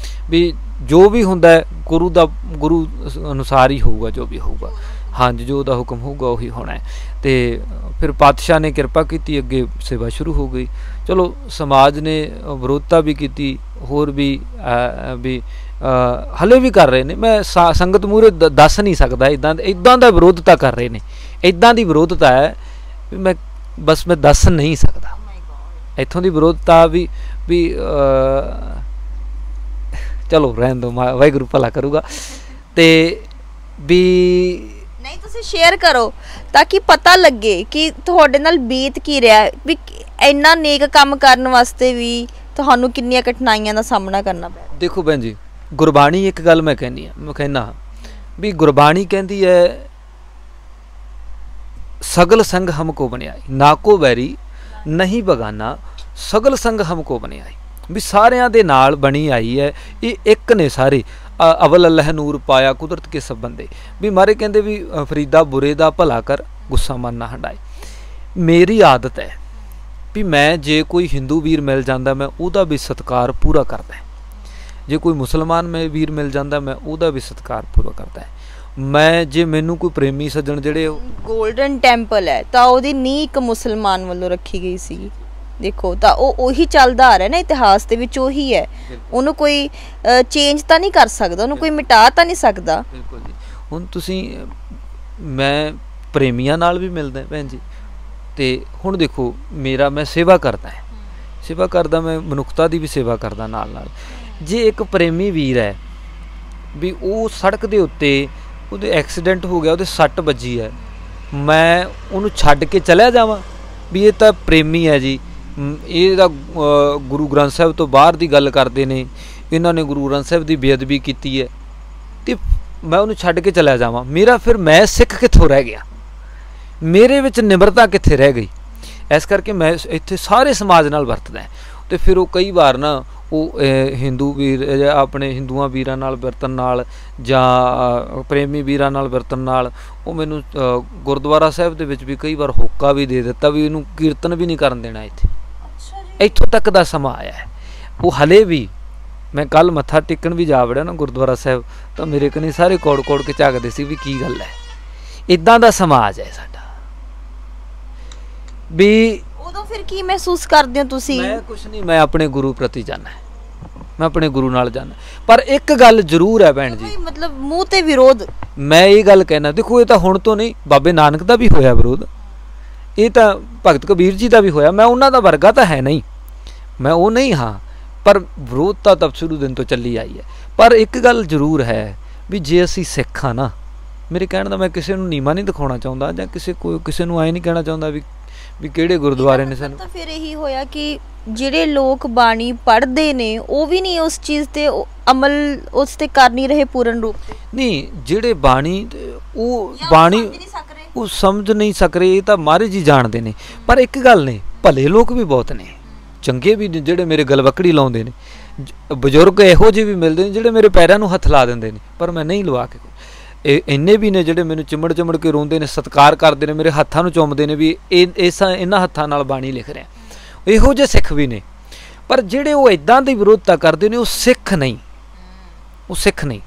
Speaker 2: ਵੀ ਜੋ ਵੀ ਹੁੰਦਾ ਗੁਰੂ ਅਨੁਸਾਰ ਹੀ ਹੋਊਗਾ, ਜੋ ਵੀ ਹੋਊਗਾ, ਹਾਂਜੀ, ਜੋ ਉਹਦਾ ਹੁਕਮ ਹੋਊਗਾ ਉਹੀ ਹੋਣਾ ਹੈ। ਅਤੇ ਫਿਰ ਪਾਤਸ਼ਾਹ ਨੇ ਕਿਰਪਾ ਕੀਤੀ, ਅੱਗੇ ਸੇਵਾ ਸ਼ੁਰੂ ਹੋ ਗਈ। ਚਲੋ ਸਮਾਜ ਨੇ ਵਿਰੋਧਤਾ ਵੀ ਕੀਤੀ, ਹੋਰ ਵੀ ਹਲੇ ਵੀ ਕਰ ਰਹੇ ਨੇ, ਮੈਂ ਸੰਗਤ ਮੂਹਰੇ ਦੱਸ ਨਹੀਂ ਸਕਦਾ, ਇੱਦਾਂ ਦਾ ਵਿਰੋਧਤਾ ਕਰ ਰਹੇ ਨੇ, ਇੱਦਾਂ ਦੀ ਵਿਰੋਧਤਾ ਹੈ ਵੀ ਮੈਂ ਦੱਸ ਨਹੀਂ ਸਕਦਾ। ਇੱਥੋਂ ਦੀ ਵਿਰੋਧਤਾ ਵੀ ਚਲੋ ਰਹਿਣ ਦਿਓ, ਵਾਹਿਗੁਰੂ ਭਲਾ ਕਰੂਗਾ। ਅਤੇ ਵੀ ਨਹੀਂ,
Speaker 1: ਤੁਸੀਂ ਸ਼ੇਅਰ ਕਰੋ ਤਾਂ ਕਿ ਪਤਾ ਲੱਗੇ ਕਿ ਤੁਹਾਡੇ ਨਾਲ ਬੀਤ ਕੀ ਰਿਹਾ, ਵੀ ਇੰਨਾ ਨੇਕ ਕੰਮ ਕਰਨ ਵਾਸਤੇ ਵੀ ਤੁਹਾਨੂੰ ਕਿੰਨੀਆਂ ਕਠਿਨਾਈਆਂ ਦਾ ਸਾਹਮਣਾ ਕਰਨਾ ਪਿਆ।
Speaker 2: ਦੇਖੋ ਭੈਣ ਜੀ, ਗੁਰਬਾਣੀ ਇੱਕ ਗੱਲ ਮੈਂ ਕਹਿੰਦਾ ਵੀ ਗੁਰਬਾਣੀ ਕਹਿੰਦੀ ਹੈ ਸਗਲ ਸੰਗ ਹਮਕੋ ਬਣਾਈ, ਨਾ ਕੋ ਵੈਰੀ ਨਹੀਂ ਬਗਾਨਾ, ਸਗਲ ਸੰਗ ਹਮਕੋ ਬਣਾਈ, ਵੀ ਸਾਰਿਆਂ ਦੇ ਨਾਲ ਬਣੀ ਆਈ ਹੈ, ਇਹ ਇੱਕ ਨੇ ਸਾਰੇ। ਅਵਲ ਅੱਲ੍ਹ ਨੂਰ ਪਾਇਆ ਕੁਦਰਤ ਕੇ ਸਭ ਬੰਦੇ, ਵੀ ਮਾਰੇ ਕਹਿੰਦੇ ਵੀ ਫਰੀਦਾ ਬੁਰੇ ਦਾ ਭਲਾ ਕਰ, ਗੁੱਸਾ ਮਨ ਨਾ ਹੰਡਾਏ। ਮੇਰੀ ਆਦਤ ਹੈ ਵੀ ਮੈਂ ਜੇ ਕੋਈ ਹਿੰਦੂ ਵੀਰ ਮਿਲ ਜਾਂਦਾ ਮੈਂ ਉਹਦਾ ਵੀ ਸਤਿਕਾਰ ਪੂਰਾ ਕਰਦਾ, ਜੇ ਕੋਈ ਮੁਸਲਮਾਨ ਵੀਰ ਮਿਲ ਜਾਂਦਾ ਮੈਂ ਉਹਦਾ ਵੀ ਸਤਿਕਾਰ ਪੂਰਾ ਕਰਦਾ। ਮੈਂ ਜੇ ਮੈਨੂੰ ਕੋਈ ਪ੍ਰੇਮੀ ਸੱਜਣ ਜਿਹੜੇ
Speaker 1: ਗੋਲਡਨ ਟੈਂਪਲ ਹੈ ਤਾਂ ਉਹਦੀ ਨੀਂਹ ਇੱਕ ਮੁਸਲਮਾਨ ਵੱਲੋਂ ਰੱਖੀ ਗਈ ਸੀ, ਦੇਖੋ ਤਾਂ ਉਹੀ ਚੱਲਦਾ ਆ ਰਿਹਾ ਨਾ ਇਤਿਹਾਸ ਦੇ ਵਿੱਚ, ਉਹੀ ਹੈ, ਉਹਨੂੰ ਕੋਈ ਚੇਂਜ ਤਾਂ ਨਹੀਂ ਕਰ ਸਕਦਾ, ਉਹਨੂੰ ਕੋਈ ਮਿਟਾ ਤਾਂ ਨਹੀਂ ਸਕਦਾ।
Speaker 2: ਬਿਲਕੁਲ ਜੀ। ਹੁਣ ਤੁਸੀਂ ਮੈਂ ਪ੍ਰੇਮੀਆਂ ਨਾਲ ਵੀ ਮਿਲਦਾ ਭੈਣ ਜੀ, ਅਤੇ ਹੁਣ ਦੇਖੋ ਮੈਂ ਸੇਵਾ ਕਰਦਾ, ਮੈਂ ਮਨੁੱਖਤਾ ਦੀ ਵੀ ਸੇਵਾ ਕਰਦਾ ਨਾਲ। ਜੇ ਇੱਕ ਪ੍ਰੇਮੀ ਵੀਰ ਹੈ ਵੀ ਉਹ ਸੜਕ ਦੇ ਉੱਤੇ ਉਹਦੇ ਐਕਸੀਡੈਂਟ ਹੋ ਗਿਆ, ਉਹਦੇ ਸੱਟ ਵੱਜੀ ਹੈ, ਮੈਂ ਉਹਨੂੰ ਛੱਡ ਕੇ ਚਲਿਆ ਜਾਵਾਂ ਵੀ ਇਹ ਤਾਂ ਪ੍ਰੇਮੀ ਹੈ ਜੀ, ਇਹ ਤਾਂ ਗੁਰੂ ਗ੍ਰੰਥ ਸਾਹਿਬ ਤੋਂ ਬਾਹਰ ਦੀ ਗੱਲ ਕਰਦੇ ਨੇ, ਇਹਨਾਂ ਨੇ ਗੁਰੂ ਗ੍ਰੰਥ ਸਾਹਿਬ ਦੀ ਬੇਅਦਬੀ ਕੀਤੀ ਹੈ, ਅਤੇ ਮੈਂ ਉਹਨੂੰ ਛੱਡ ਕੇ ਚਲਿਆ ਜਾਵਾਂ, ਮੈਂ ਸਿੱਖ ਕਿੱਥੋਂ ਰਹਿ ਗਿਆ, ਮੇਰੇ ਵਿੱਚ ਨਿਮਰਤਾ ਕਿੱਥੇ ਰਹਿ ਗਈ? ਇਸ ਕਰਕੇ ਮੈਂ ਇੱਥੇ ਸਾਰੇ ਸਮਾਜ ਨਾਲ ਵਰਤਦਾ। ਅਤੇ ਫਿਰ ਉਹ ਕਈ ਵਾਰ ਨਾ ਉਹ ਹਿੰਦੂ ਵੀਰ ਜਾਂ ਆਪਣੇ ਹਿੰਦੂਆਂ ਵੀਰਾਂ ਨਾਲ ਵਰਤਣ ਨਾਲ ਜਾਂ ਪ੍ਰੇਮੀ ਵੀਰਾਂ ਨਾਲ ਵਰਤਣ ਨਾਲ ਉਹ ਮੈਨੂੰ ਗੁਰਦੁਆਰਾ ਸਾਹਿਬ ਦੇ ਵਿੱਚ ਵੀ ਕਈ ਵਾਰ ਹੋਕਾ ਵੀ ਦੇ ਦਿੱਤਾ ਵੀ ਇਹਨੂੰ ਕੀਰਤਨ ਵੀ ਨਹੀਂ ਕਰਨ ਦੇਣਾ ਇੱਥੇ। ਇੱਥੋਂ ਤੱਕ ਦਾ ਸਮਾਂ ਆਇਆ ਹੈ। ਉਹ ਹਲੇ ਵੀ ਮੈਂ ਕੱਲ੍ਹ ਮੱਥਾ ਟੇਕਣ ਵੀ ਜਾ ਵੜਿਆ ਨਾ ਗੁਰਦੁਆਰਾ ਸਾਹਿਬ, ਤਾਂ ਮੇਰੇ ਕਨੀ ਸਾਰੇ ਕੋੜ ਕੇ ਝਾਕਦੇ ਸੀ ਵੀ ਕੀ ਗੱਲ ਹੈ। ਇੱਦਾਂ ਦਾ ਸਮਾਜ ਹੈ ਸਾਡਾ। ਵੀ
Speaker 1: ਉਦੋਂ ਫਿਰ ਕੀ ਮਹਿਸੂਸ ਕਰਦੇ ਹੋ ਤੁਸੀਂ?
Speaker 2: ਮੈਂ ਕੁਛ ਨਹੀਂ, ਮੈਂ ਆਪਣੇ ਗੁਰੂ ਪ੍ਰਤੀ ਜਾਣਾ, ਮੈਂ ਆਪਣੇ ਗੁਰੂ ਨਾਲ ਜਾਣਾ। ਪਰ ਇੱਕ ਗੱਲ ਜ਼ਰੂਰ ਹੈ ਭੈਣ ਜੀ,
Speaker 1: ਮਤਲਬ ਮੂੰਹ ਤੇ ਵਿਰੋਧ,
Speaker 2: ਮੈਂ ਇਹ ਗੱਲ ਕਹਿਣਾ, ਦੇਖੋ ਇਹ ਤਾਂ ਹੁਣ ਤੋਂ ਨਹੀਂ, ਬਾਬੇ ਨਾਨਕ ਦਾ ਵੀ ਹੋਇਆ ਵਿਰੋਧ, ਇਹ ਤਾਂ ਭਗਤ ਕਬੀਰ ਜੀ ਦਾ ਵੀ ਹੋਇਆ। ਮੈਂ ਉਹਨਾਂ ਦਾ ਵਰਗਾ ਤਾਂ ਹੈ ਨਹੀਂ, ਮੈਂ ਉਹ ਨਹੀਂ ਹਾਂ, ਪਰ ਵਿਰੋਧਤਾ ਤਾਂ ਸ਼ੁਰੂ ਦਿਨ ਤੋਂ ਚੱਲੀ ਆਈ ਹੈ। ਪਰ ਇੱਕ ਗੱਲ ਜ਼ਰੂਰ ਹੈ ਵੀ ਜੇ ਅਸੀਂ ਸਿੱਖ ਹਾਂ ਨਾ, ਮੇਰੇ ਕਹਿਣ ਦਾ ਮੈਂ ਕਿਸੇ ਨੂੰ ਨੀਵਾਂ ਨਹੀਂ ਦਿਖਾਉਣਾ ਚਾਹੁੰਦਾ ਜਾਂ ਕਿਸੇ ਨੂੰ ਐਂ ਨਹੀਂ ਕਹਿਣਾ ਚਾਹੁੰਦਾ ਵੀ ਕਿਹੜੇ ਗੁਰਦੁਆਰੇ ਨੇ ਸਾਨੂੰ।
Speaker 1: ਤਾਂ ਫਿਰ ਇਹੀ ਹੋਇਆ ਕਿ ਜਿਹੜੇ ਲੋਕ ਬਾਣੀ ਪੜ੍ਹਦੇ ਨੇ ਉਹ ਵੀ ਨਹੀਂ ਉਸ ਚੀਜ਼ ਤੇ ਅਮਲ ਉਸ ਤੇ ਕਰ ਨਹੀਂ ਰਹੇ ਪੂਰਨ ਰੂਪ ਤੇ।
Speaker 2: ਨਹੀਂ, ਜਿਹੜੇ ਬਾਣੀ ਉਹ ਬਾਣੀ ਉਹ ਸਮਝ ਨਹੀਂ ਸਕ ਰਹੇ, ਇਹ ਤਾਂ ਮਹਾਰਾਜ ਜੀ ਜਾਣਦੇ ਨੇ। ਪਰ ਇੱਕ ਗੱਲ ਨੇ, ਭਲੇ ਲੋਕ ਵੀ ਬਹੁਤ ਨੇ, ਚੰਗੇ ਵੀ ਨੇ, ਜਿਹੜੇ ਮੇਰੇ ਗਲਵੱਕੜੀ ਲਾਉਂਦੇ ਨੇ। ਬਜ਼ੁਰਗ ਇਹੋ ਜਿਹੇ ਵੀ ਮਿਲਦੇ ਨੇ ਜਿਹੜੇ ਮੇਰੇ ਪੈਰਾਂ ਨੂੰ ਹੱਥ ਲਾ ਦਿੰਦੇ ਨੇ, ਪਰ ਮੈਂ ਨਹੀਂ ਲਵਾ ਕੇ। ਇਹ ਇੰਨੇ ਵੀ ਨੇ ਜਿਹੜੇ ਮੈਨੂੰ ਚਿਮੜ ਚਿਮੜ ਕੇ ਰੋਂਦੇ ਨੇ, ਸਤਿਕਾਰ ਕਰਦੇ ਨੇ, ਮੇਰੇ ਹੱਥਾਂ ਨੂੰ ਚੁੰਮਦੇ ਨੇ ਵੀ ਇਹਨਾਂ ਹੱਥਾਂ ਨਾਲ ਬਾਣੀ ਲਿਖ ਰਿਹਾ। ਇਹੋ ਜਿਹੇ ਸਿੱਖ ਵੀ ਨੇ। ਪਰ ਜਿਹੜੇ ਉਹ ਇੱਦਾਂ ਦੀ ਵਿਰੋਧਤਾ ਕਰਦੇ ਨੇ, ਉਹ ਸਿੱਖ ਨਹੀਂ, ਉਹ ਸਿੱਖ ਨਹੀਂ।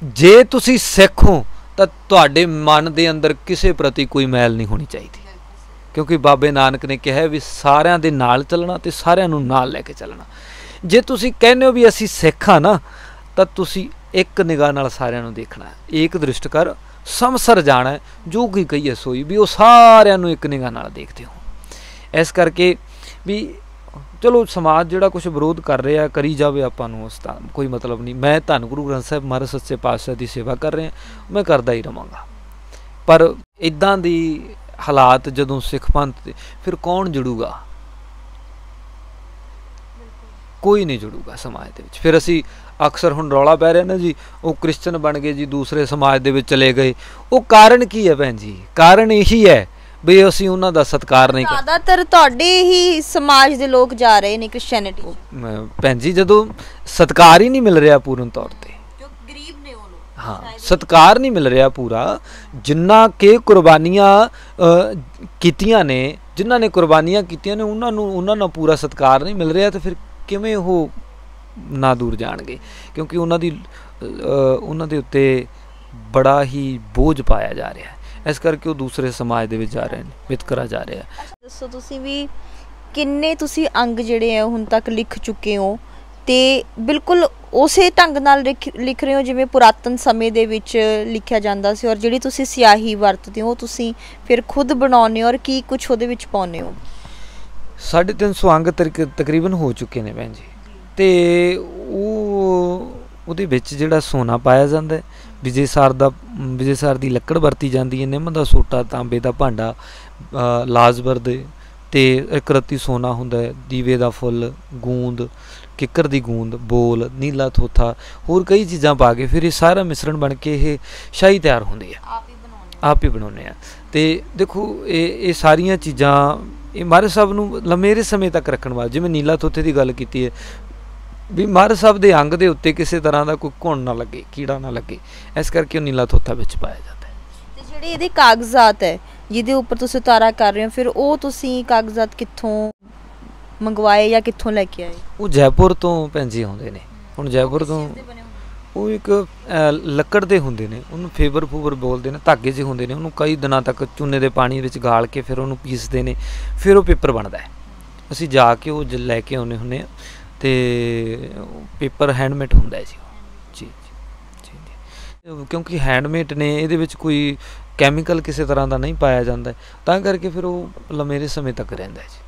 Speaker 2: ਜੇ ਤੁਸੀਂ ਸਿੱਖ ਹੋ ਤਾਂ ਤੁਹਾਡੇ ਮਨ ਦੇ ਅੰਦਰ ਕਿਸੇ ਪ੍ਰਤੀ ਕੋਈ ਮੈਲ ਨਹੀਂ ਹੋਣੀ ਚਾਹੀਦੀ, ਕਿਉਂਕਿ ਬਾਬੇ ਨਾਨਕ ਨੇ ਕਿਹਾ ਵੀ ਸਾਰਿਆਂ ਦੇ ਨਾਲ ਚੱਲਣਾ ਤੇ ਸਾਰਿਆਂ ਨੂੰ ਨਾਲ ਲੈ ਕੇ ਚੱਲਣਾ। ਜੇ ਤੁਸੀਂ ਕਹਿੰਦੇ ਹੋ ਵੀ ਅਸੀਂ ਸਿੱਖ ਹਾਂ ਨਾ, ਤਾਂ ਤੁਸੀਂ ਇੱਕ ਨਿਗਾਹ ਨਾਲ ਸਾਰਿਆਂ ਨੂੰ ਦੇਖਣਾ ਹੈ। ਏਕ ਦ੍ਰਿਸ਼ਟ ਕਰ ਸਮਸਰ ਜਾਣਾ ਹੈ, ਜੋ ਕੀ ਕਹੀਏ ਸੋਈ, ਵੀ ਉਹ ਸਾਰਿਆਂ ਨੂੰ ਇੱਕ ਨਿਗਾਹ ਨਾਲ ਦੇਖਦੇ ਹੋ। ਇਸ ਕਰਕੇ ਵੀ ਚਲੋ ਸਮਾਜ ਜਿਹੜਾ ਕੁਛ ਵਿਰੋਧ ਕਰ ਰਿਹਾ ਕਰੀ ਜਾਵੇ, ਆਪਾਂ ਨੂੰ ਉਸ ਦਾ ਕੋਈ ਮਤਲਬ ਨਹੀਂ। ਮੈਂ ਧੰਨ ਗੁਰੂ ਗ੍ਰੰਥ ਸਾਹਿਬ ਮਹਾਰਾਜ ਸੱਚੇ ਪਾਤਸ਼ਾਹ ਦੀ ਸੇਵਾ ਕਰ ਰਿਹਾ, ਮੈਂ ਕਰਦਾ ਹੀ ਰਵਾਂਗਾ। ਪਰ ਇੱਦਾਂ ਦੀ ਹਾਲਾਤ ਜਦੋਂ ਸਿੱਖ ਪੰਥ ਤੇ, ਫਿਰ ਕੌਣ ਜੁੜੂਗਾ? ਕੋਈ ਨਹੀਂ ਜੁੜੂਗਾ ਸਮਾਜ ਦੇ ਵਿੱਚ। ਫਿਰ ਅਸੀਂ ਅਕਸਰ ਹੁਣ ਰੌਲਾ ਪੈ ਰਿਹਾ ਨਾ ਜੀ, ਉਹ ਕ੍ਰਿਸਚਨ ਬਣ ਗਏ ਜੀ, ਦੂਸਰੇ ਸਮਾਜ ਦੇ ਵਿੱਚ ਚਲੇ ਗਏ। ਉਹ ਕਾਰਨ ਕੀ ਹੈ ਭੈਣ ਜੀ? ਕਾਰਨ ਇਹੀ ਹੈ ਵੀ ਅਸੀਂ ਉਹਨਾਂ ਦਾ ਸਤਿਕਾਰ ਨਹੀਂ ਕਰਦੇ।
Speaker 1: ਜ਼ਿਆਦਾਤਰ ਤੁਹਾਡੇ ਹੀ ਸਮਾਜ ਦੇ ਲੋਕ ਜਾ ਰਹੇ ਨੇ ਕ੍ਰਿਸਚੀਅਨਿਟੀ।
Speaker 2: ਭੈਣ ਜੀ, ਜਦੋਂ ਸਤਿਕਾਰ ਹੀ ਨਹੀਂ ਮਿਲ ਰਿਹਾ ਪੂਰਨ ਤੌਰ ਤੇ,
Speaker 1: ਜੋ ਗਰੀਬ ਨੇ ਉਹ ਲੋਕ,
Speaker 2: ਹਾਂ, ਸਤਿਕਾਰ ਨਹੀਂ ਮਿਲ ਰਿਹਾ ਪੂਰਾ। ਜਿੰਨਾ ਕਿ ਕੁਰਬਾਨੀਆਂ ਕੀਤੀਆਂ ਨੇ, ਜਿਨ੍ਹਾਂ ਨੇ ਕੁਰਬਾਨੀਆਂ ਕੀਤੀਆਂ ਨੇ, ਉਹਨਾਂ ਨੂੰ ਪੂਰਾ ਸਤਿਕਾਰ ਨਹੀਂ ਮਿਲ ਰਿਹਾ, ਤੇ ਫਿਰ ਕਿਵੇਂ ਉਹ ਨਾ ਦੂਰ ਜਾਣਗੇ? ਕਿਉਂਕਿ ਉਹਨਾਂ ਦੇ ਉੱਤੇ ਬੜਾ ਹੀ ਬੋਝ ਪਾਇਆ ਜਾ ਰਿਹਾ ਹੈ। ਇਸ ਕਰਕੇ ਉਹ ਦੂਸਰੇ ਸਮਾਜ ਦੇ ਵਿੱਚ ਜਾ ਰਹੇ ਨੇ, ਵਿਤਕਰਾ ਜਾ ਰਿਹਾ।
Speaker 1: ਦੱਸੋ ਤੁਸੀਂ ਵੀ ਕਿੰਨੇ ਤੁਸੀਂ ਅੰਗ ਜਿਹੜੇ ਆ ਹੁਣ ਤੱਕ ਲਿਖ ਚੁੱਕੇ ਹੋ, ਤੇ ਬਿਲਕੁਲ ਉਸੇ ਢੰਗ ਨਾਲ ਲਿਖ ਰਹੇ ਹੋ ਜਿਵੇਂ ਪੁਰਾਤਨ ਸਮੇਂ ਦੇ ਵਿੱਚ ਲਿਖਿਆ ਜਾਂਦਾ ਸੀ, ਔਰ ਜਿਹੜੀ ਤੁਸੀਂ ਸਿਆਹੀ ਵਰਤਦੇ ਹੋ ਤੁਸੀਂ ਫਿਰ ਖੁਦ ਬਣਾਉਂਦੇ ਹੋ, ਔਰ ਕੀ ਕੁਛ ਉਹਦੇ ਵਿੱਚ ਪਾਉਂਦੇ ਹੋ?
Speaker 2: 350 ਅੰਗ ਤਕਰੀਬਨ ਹੋ ਚੁੱਕੇ ਨੇ ਭੈਣ ਜੀ। ਤੇ ਉਹਦੇ ਵਿੱਚ ਜਿਹੜਾ ਸੋਨਾ ਪਾਇਆ ਜਾਂਦਾ, ਵਿਜੇਸਾਰ ਦੀ ਲੱਕੜ ਵਰਤੀ ਜਾਂਦੀ ਹੈ, ਨਿੰਮ ਦਾ ਸੋਟਾ, ਤਾਂਬੇ ਦਾ ਭਾਂਡਾ, ਲਾਜਵਰ ਦੇ, ਤੇ ਇੱਕ ਰੱਤੀ ਸੋਨਾ ਹੁੰਦਾ ਹੈ, ਦੀਵੇ ਦਾ ਫੁੱਲ, ਗੂੰਦ, ਕਿੱਕਰ ਦੀ ਗੂੰਦ, ਬੋਲ, ਨੀਲਾ ਥੋਥਾ, ਹੋਰ ਕਈ ਚੀਜ਼ਾਂ ਪਾ ਕੇ ਫਿਰ ਇਹ ਸਾਰਾ ਮਿਸ਼ਰਣ ਬਣ ਕੇ ਇਹ ਸ਼ਾਹੀ ਤਿਆਰ ਹੁੰਦੀ ਹੈ। ਆਪ ਹੀ ਬਣਾਉਂਦੇ ਆ। ਤੇ ਦੇਖੋ ਇਹ ਸਾਰੀਆਂ ਚੀਜ਼ਾਂ ਇਹ ਮਹਾਰਾਜ ਸਾਹਿਬ ਨੂੰ ਲੰਮੇਰੇ ਸਮੇਂ ਤੱਕ ਰੱਖਣ ਵਾਸਤੇ, ਜਿਵੇਂ ਨੀਲਾ ਥੋਥੇ ਦੀ ਗੱਲ ਕੀਤੀ ਹੈ, ਵੀ ਮਹਾਰਾਜ ਸਾਹਿਬ ਦੇ ਅੰਗ ਦੇ ਉੱਤੇ ਕਿਸੇ ਤਰ੍ਹਾਂ ਦਾ ਕੋਈ ਘੁਣ ਨਾ ਲੱਗੇ, ਕੀੜਾ ਨਾ ਲੱਗੇ, ਇਸ ਕਰਕੇ ਉਹ ਨੀਲਾ ਥੋਥਾ ਵਿੱਚ ਪਾਇਆ ਜਾਂਦਾ ਹੈ।
Speaker 1: ਤੇ ਜਿਹੜੇ ਇਹਦੇ ਕਾਗਜ਼ਾਤ ਹੈ ਜਿਹਦੇ ਉੱਪਰ ਤੁਸੀਂ ਉਤਾਰਾ ਕਰ ਰਹੇ ਹੋ, ਫਿਰ ਉਹ ਤੁਸੀਂ ਕਾਗਜ਼ਾਤ ਕਿੱਥੋਂ ਮੰਗਵਾਏ ਜਾਂ ਕਿੱਥੋਂ ਲੈ ਕੇ ਆਏ? ਉਹ
Speaker 2: ਜੈਪੁਰ ਤੋਂ ਭੈਣ ਜੀ ਆਉਂਦੇ ਨੇ। ਹੁਣ ਜੈਪੁਰ ਤੋਂ ਉਹ ਇੱਕ ਲੱਕੜ ਦੇ ਹੁੰਦੇ ਨੇ, ਉਹਨੂੰ ਫੇਵਰ ਬੋਲਦੇ ਨੇ, ਧਾਗੇ 'ਚ ਹੁੰਦੇ ਨੇ, ਉਹਨੂੰ ਕਈ ਦਿਨਾਂ ਤੱਕ ਚੂਨੇ ਦੇ ਪਾਣੀ ਵਿੱਚ ਗਾਲ ਕੇ ਫਿਰ ਉਹਨੂੰ ਪੀਸਦੇ ਨੇ, ਫਿਰ ਉਹ ਪੇਪਰ ਬਣਦਾ ਹੈ। ਅਸੀਂ ਜਾ ਕੇ ਉਹ ਲੈ ਕੇ ਆਉਂਦੇ ਹੁੰਦੇ ਹਾਂ, ਤੇ ਪੇਪਰ ਹੈਂਡਮੇਡ ਹੁੰਦਾ ਹੈ ਜੀ। ਜੀ ਜੀ, ਕਿਉਂਕਿ ਹੈਂਡਮੇਡ ਨੇ, ਇਹਦੇ ਵਿੱਚ ਕੋਈ ਕੈਮੀਕਲ ਕਿਸੇ ਤਰ੍ਹਾਂ ਦਾ ਨਹੀਂ ਪਾਇਆ ਜਾਂਦਾ, ਤਾਂ ਕਰਕੇ ਫਿਰ ਉਹ ਲੰਮੇਰੇ ਸਮੇਂ ਤੱਕ ਰਹਿੰਦਾ ਜੀ।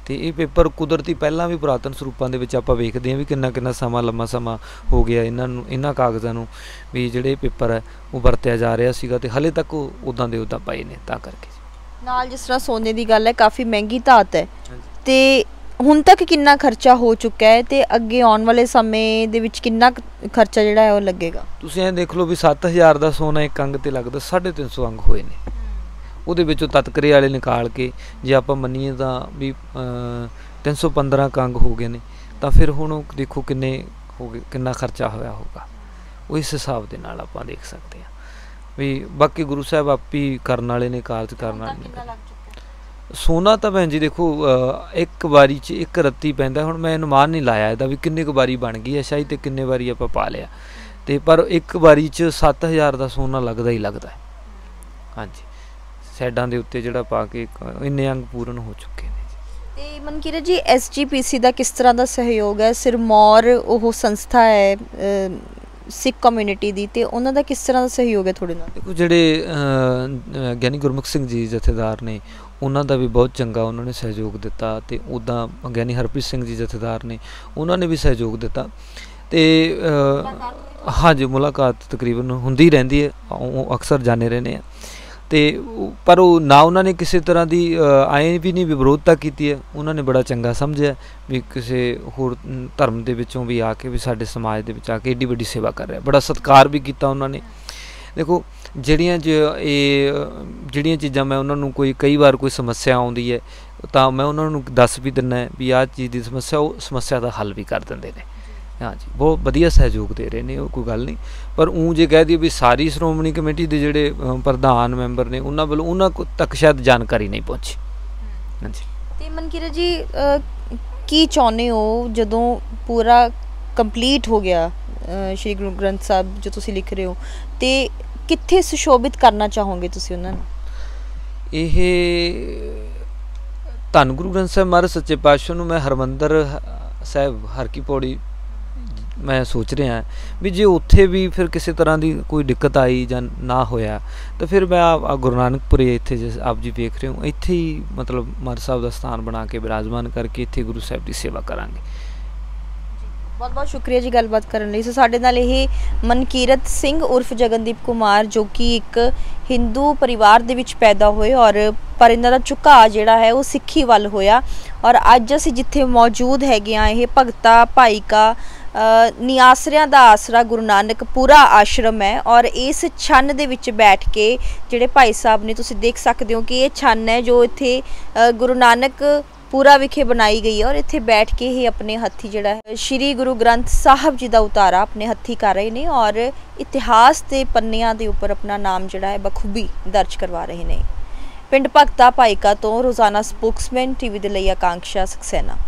Speaker 2: ਤੇ ਇਹ ਪੇਪਰ ਕੁਦਰਤੀ ਪਹਿਲਾਂ ਵੀ ਪੁਰਾਤਨ ਸਰੂਪਾਂ ਦੇ ਵਿੱਚ ਆਪਾਂ ਵੇਖਦੇ ਹਾਂ ਵੀ ਕਿੰਨਾ ਸਮਾਂ ਲੰਮਾ ਸਮਾਂ ਹੋ ਗਿਆ ਇਹਨਾਂ ਕਾਗਜ਼ਾਂ ਨੂੰ, ਵੀ ਜਿਹੜੇ ਪੇਪਰ ਹੈ ਉਹ ਵਰਤਿਆ ਜਾ ਰਿਹਾ ਸੀਗਾ, ਤੇ ਹਲੇ ਤੱਕ ਉਹ ਉੱਦਾਂ ਦੇ ਉੱਦਾਂ ਪਏ ਨੇ। ਤਾਂ ਕਰਕੇ
Speaker 1: ਨਾਲ ਜਿਸ ਤਰ੍ਹਾਂ ਸੋਨੇ ਦੀ ਗੱਲ ਹੈ, ਕਾਫੀ ਮਹਿੰਗੀ ਧਾਤ ਹੈ, ਤੇ ਹੁਣ ਤੱਕ ਕਿੰਨਾ ਖਰਚਾ ਹੋ ਚੁੱਕਾ ਹੈ, ਤੇ ਅੱਗੇ ਆਉਣ ਵਾਲੇ ਸਮੇਂ ਦੇ ਵਿੱਚ ਕਿੰਨਾ ਖਰਚਾ ਜਿਹੜਾ ਹੈ ਉਹ ਲੱਗੇਗਾ? ਤੁਸੀਂ
Speaker 2: ਐਂ ਦੇਖ ਲਓ ਵੀ 7000 ਦਾ ਸੋਨਾ ਇੱਕ ਅੰਗ ਤੇ ਲੱਗਦਾ, 350 ਅੰਗ ਹੋਏ ਨੇ। ਉਹਦੇ ਵਿੱਚੋਂ ਤਤਕਰੇ ਵਾਲੇ ਨਿਕਾਲ ਕੇ ਜੇ ਆਪਾਂ ਮੰਨੀਏ ਤਾਂ ਵੀ 315 ਅੰਗ ਹੋ ਗਏ ਨੇ, ਤਾਂ ਫਿਰ ਹੁਣ ਉਹ ਦੇਖੋ ਕਿੰਨੇ ਹੋ ਗਏ, ਕਿੰਨਾ ਖਰਚਾ ਹੋਇਆ ਹੋਊਗਾ। ਉਹ ਇਸ ਹਿਸਾਬ ਦੇ ਨਾਲ ਆਪਾਂ ਦੇਖ ਸਕਦੇ ਹਾਂ ਵੀ ਬਾਕੀ ਗੁਰੂ ਸਾਹਿਬ ਆਪ ਹੀ ਕਰਨ ਵਾਲੇ ਨੇ, ਕਾਰਜ ਕਰਨ ਵਾਲੇ ਨੇ। ਸੋਨਾ ਤਾਂ ਭੈਣ ਜੀ ਦੇਖੋ ਇੱਕ ਵਾਰੀ 'ਚ ਇੱਕ ਰੱਤੀ ਪੈਂਦਾ। ਹੁਣ ਮੈਂ ਅਨੁਮਾਨ ਨਹੀਂ ਲਾਇਆ ਇਹਦਾ ਵੀ ਕਿੰਨੇ ਕੁ ਵਾਰੀ ਬਣ ਗਈ ਹੈ ਸ਼ਾਹੀ, ਤੇ ਕਿੰਨੇ ਵਾਰੀ ਆਪਾਂ ਪਾ ਲਿਆ, ਤੇ ਪਰ ਇੱਕ ਵਾਰੀ 'ਚ 7000 ਦਾ ਸੋਨਾ ਲੱਗਦਾ ਹੀ ਲੱਗਦਾ। ਹਾਂਜੀ, ਸਾਈਡਾਂ ਦੇ ਉੱਤੇ ਜਿਹੜਾ ਪਾ ਕੇ ਇੰਨੇ ਅੰਗ ਪੂਰਨ ਹੋ ਚੁੱਕੇ ਨੇ।
Speaker 1: ਤੇ ਮਨਕੀਰਤ ਜੀ, SGPC ਦਾ ਕਿਸ ਤਰ੍ਹਾਂ ਦਾ ਸਹਿਯੋਗ ਹੈ? ਸਿਰਮੌਰ ਉਹ ਸੰਸਥਾ ਹੈ ਸਿੱਖ ਕਮਿਊਨਿਟੀ ਦੀ, ਤੇ ਉਹਨਾਂ ਦਾ ਕਿਸ ਤਰ੍ਹਾਂ ਦਾ ਸਹਿਯੋਗ ਹੈ ਤੁਹਾਡੇ ਨਾਲ?
Speaker 2: ਦੇਖੋ, ਜਿਹੜੇ ਗਿਆਨੀ ਗੁਰਮੁਖ ਸਿੰਘ ਜੀ ਜਥੇਦਾਰ ਨੇ, ਉਹਨਾਂ ਦਾ ਵੀ ਬਹੁਤ ਚੰਗਾ ਉਹਨਾਂ ਨੇ ਸਹਿਯੋਗ ਦਿੱਤਾ, ਤੇ ਉੱਦਾਂ ਗਿਆਨੀ ਹਰਪ੍ਰੀਤ ਸਿੰਘ ਜੀ ਜਥੇਦਾਰ ਨੇ, ਉਹਨਾਂ ਨੇ ਵੀ ਸਹਿਯੋਗ ਦਿੱਤਾ। ਤੇ ਹਾਂਜੀ, ਮੁਲਾਕਾਤ ਤਕਰੀਬਨ ਹੁੰਦੀ ਰਹਿੰਦੀ ਹੈ, ਉਹ ਅਕਸਰ ਜਾਂਦੇ ਰਹਿੰਦੇ ਆ। पर ना उन्होंने किसी तरह की आए भी नहीं भी विरोधता की है। उन्होंने बड़ा चंगा समझा भी किसी होर धर्म के विचों भी आके भी साडे समाज के विच आके एड्डी वड्डी सेवा कर रहा, बड़ा सत्कार भी किया उन्होंने। देखो ਜਿਹੜੀਆਂ चीज़ां मैं उन्होंने कोई कई बार कोई समस्या आउंदी है तो मैं उन्होंने दस भी दिना भी आह चीज़ की समस्या, वो समस्या का हल भी कर देंगे ने। हाँ जी, बहुत वधिया सहयोग दे रहे हैं, कोई गल नहीं। पर ऊँ जे कह दी भी सारी श्रोमणी कमेटी के जिहड़े प्रधान मैंबर ने उन्होंने वालों उन्होंने तक शायद जानकारी नहीं पहुँची। हाँ जी,
Speaker 1: तो मनकीरत जी की चाहुंदे हो जदों पूरा कंप्लीट हो गया श्री गुरु ग्रंथ साहब जो तुसीं लिख रहे हो, तो कित्थे सुशोभित करना चाहोगे तुसीं उन्हां नूं?
Speaker 2: ਇਹ ਧੰਨ गुरु ग्रंथ साहब महाराज सच्चे पातशाह नूं मैं हरमंदर साहब हर की पौड़ी मैं सोच रहा भी जे उत्थे भी फिर किसी तरह की कोई दिक्कत आई जां ना होया तो फिर मैं गुरु नानकपुरे इत्थे जिस आप जी वेख रहे हो इत्थे ही मतलब महाराज साहब का स्थान बना के विराजमान करके इत्थे गुरु साहब की सेवा करांगे।
Speaker 1: बहुत बहुत शुक्रिया जी गलबात करने लई। सो साडे नाल ਇਹ मनकीरत सिंह उर्फ जगनदीप कुमार जो कि एक हिंदू परिवार दे विच पैदा होए और पर इन्हां दा झुकाव जिहड़ा है वो सिੱਖੀ ਵੱਲ होया और अज असीं जिथे मौजूद हैगे आ ਇਹ भगता भाईका निआसरियां दा आसरा गुरु नानक पूरा आश्रम है और इस छन दे विच बैठ के जिहड़े भाई साहब ने तुसीं देख सकते हो कि ये छन है जो इत्थे गुरु नानक पूरा विखे बनाई गई है और इत्थे बैठ के ही अपने हत्थी जिहड़ा है श्री गुरु ग्रंथ साहब जी का उतारा अपने हत्थी कर रहे हैं और इतिहास के पन्नियां के उपर अपना नाम जिहड़ा है बखूबी दर्ज करवा रहे हैं। पिंड भगता भाईका तो रोजाना स्पोक्समैन टीवी दे लई आकांक्षा सक्सेना।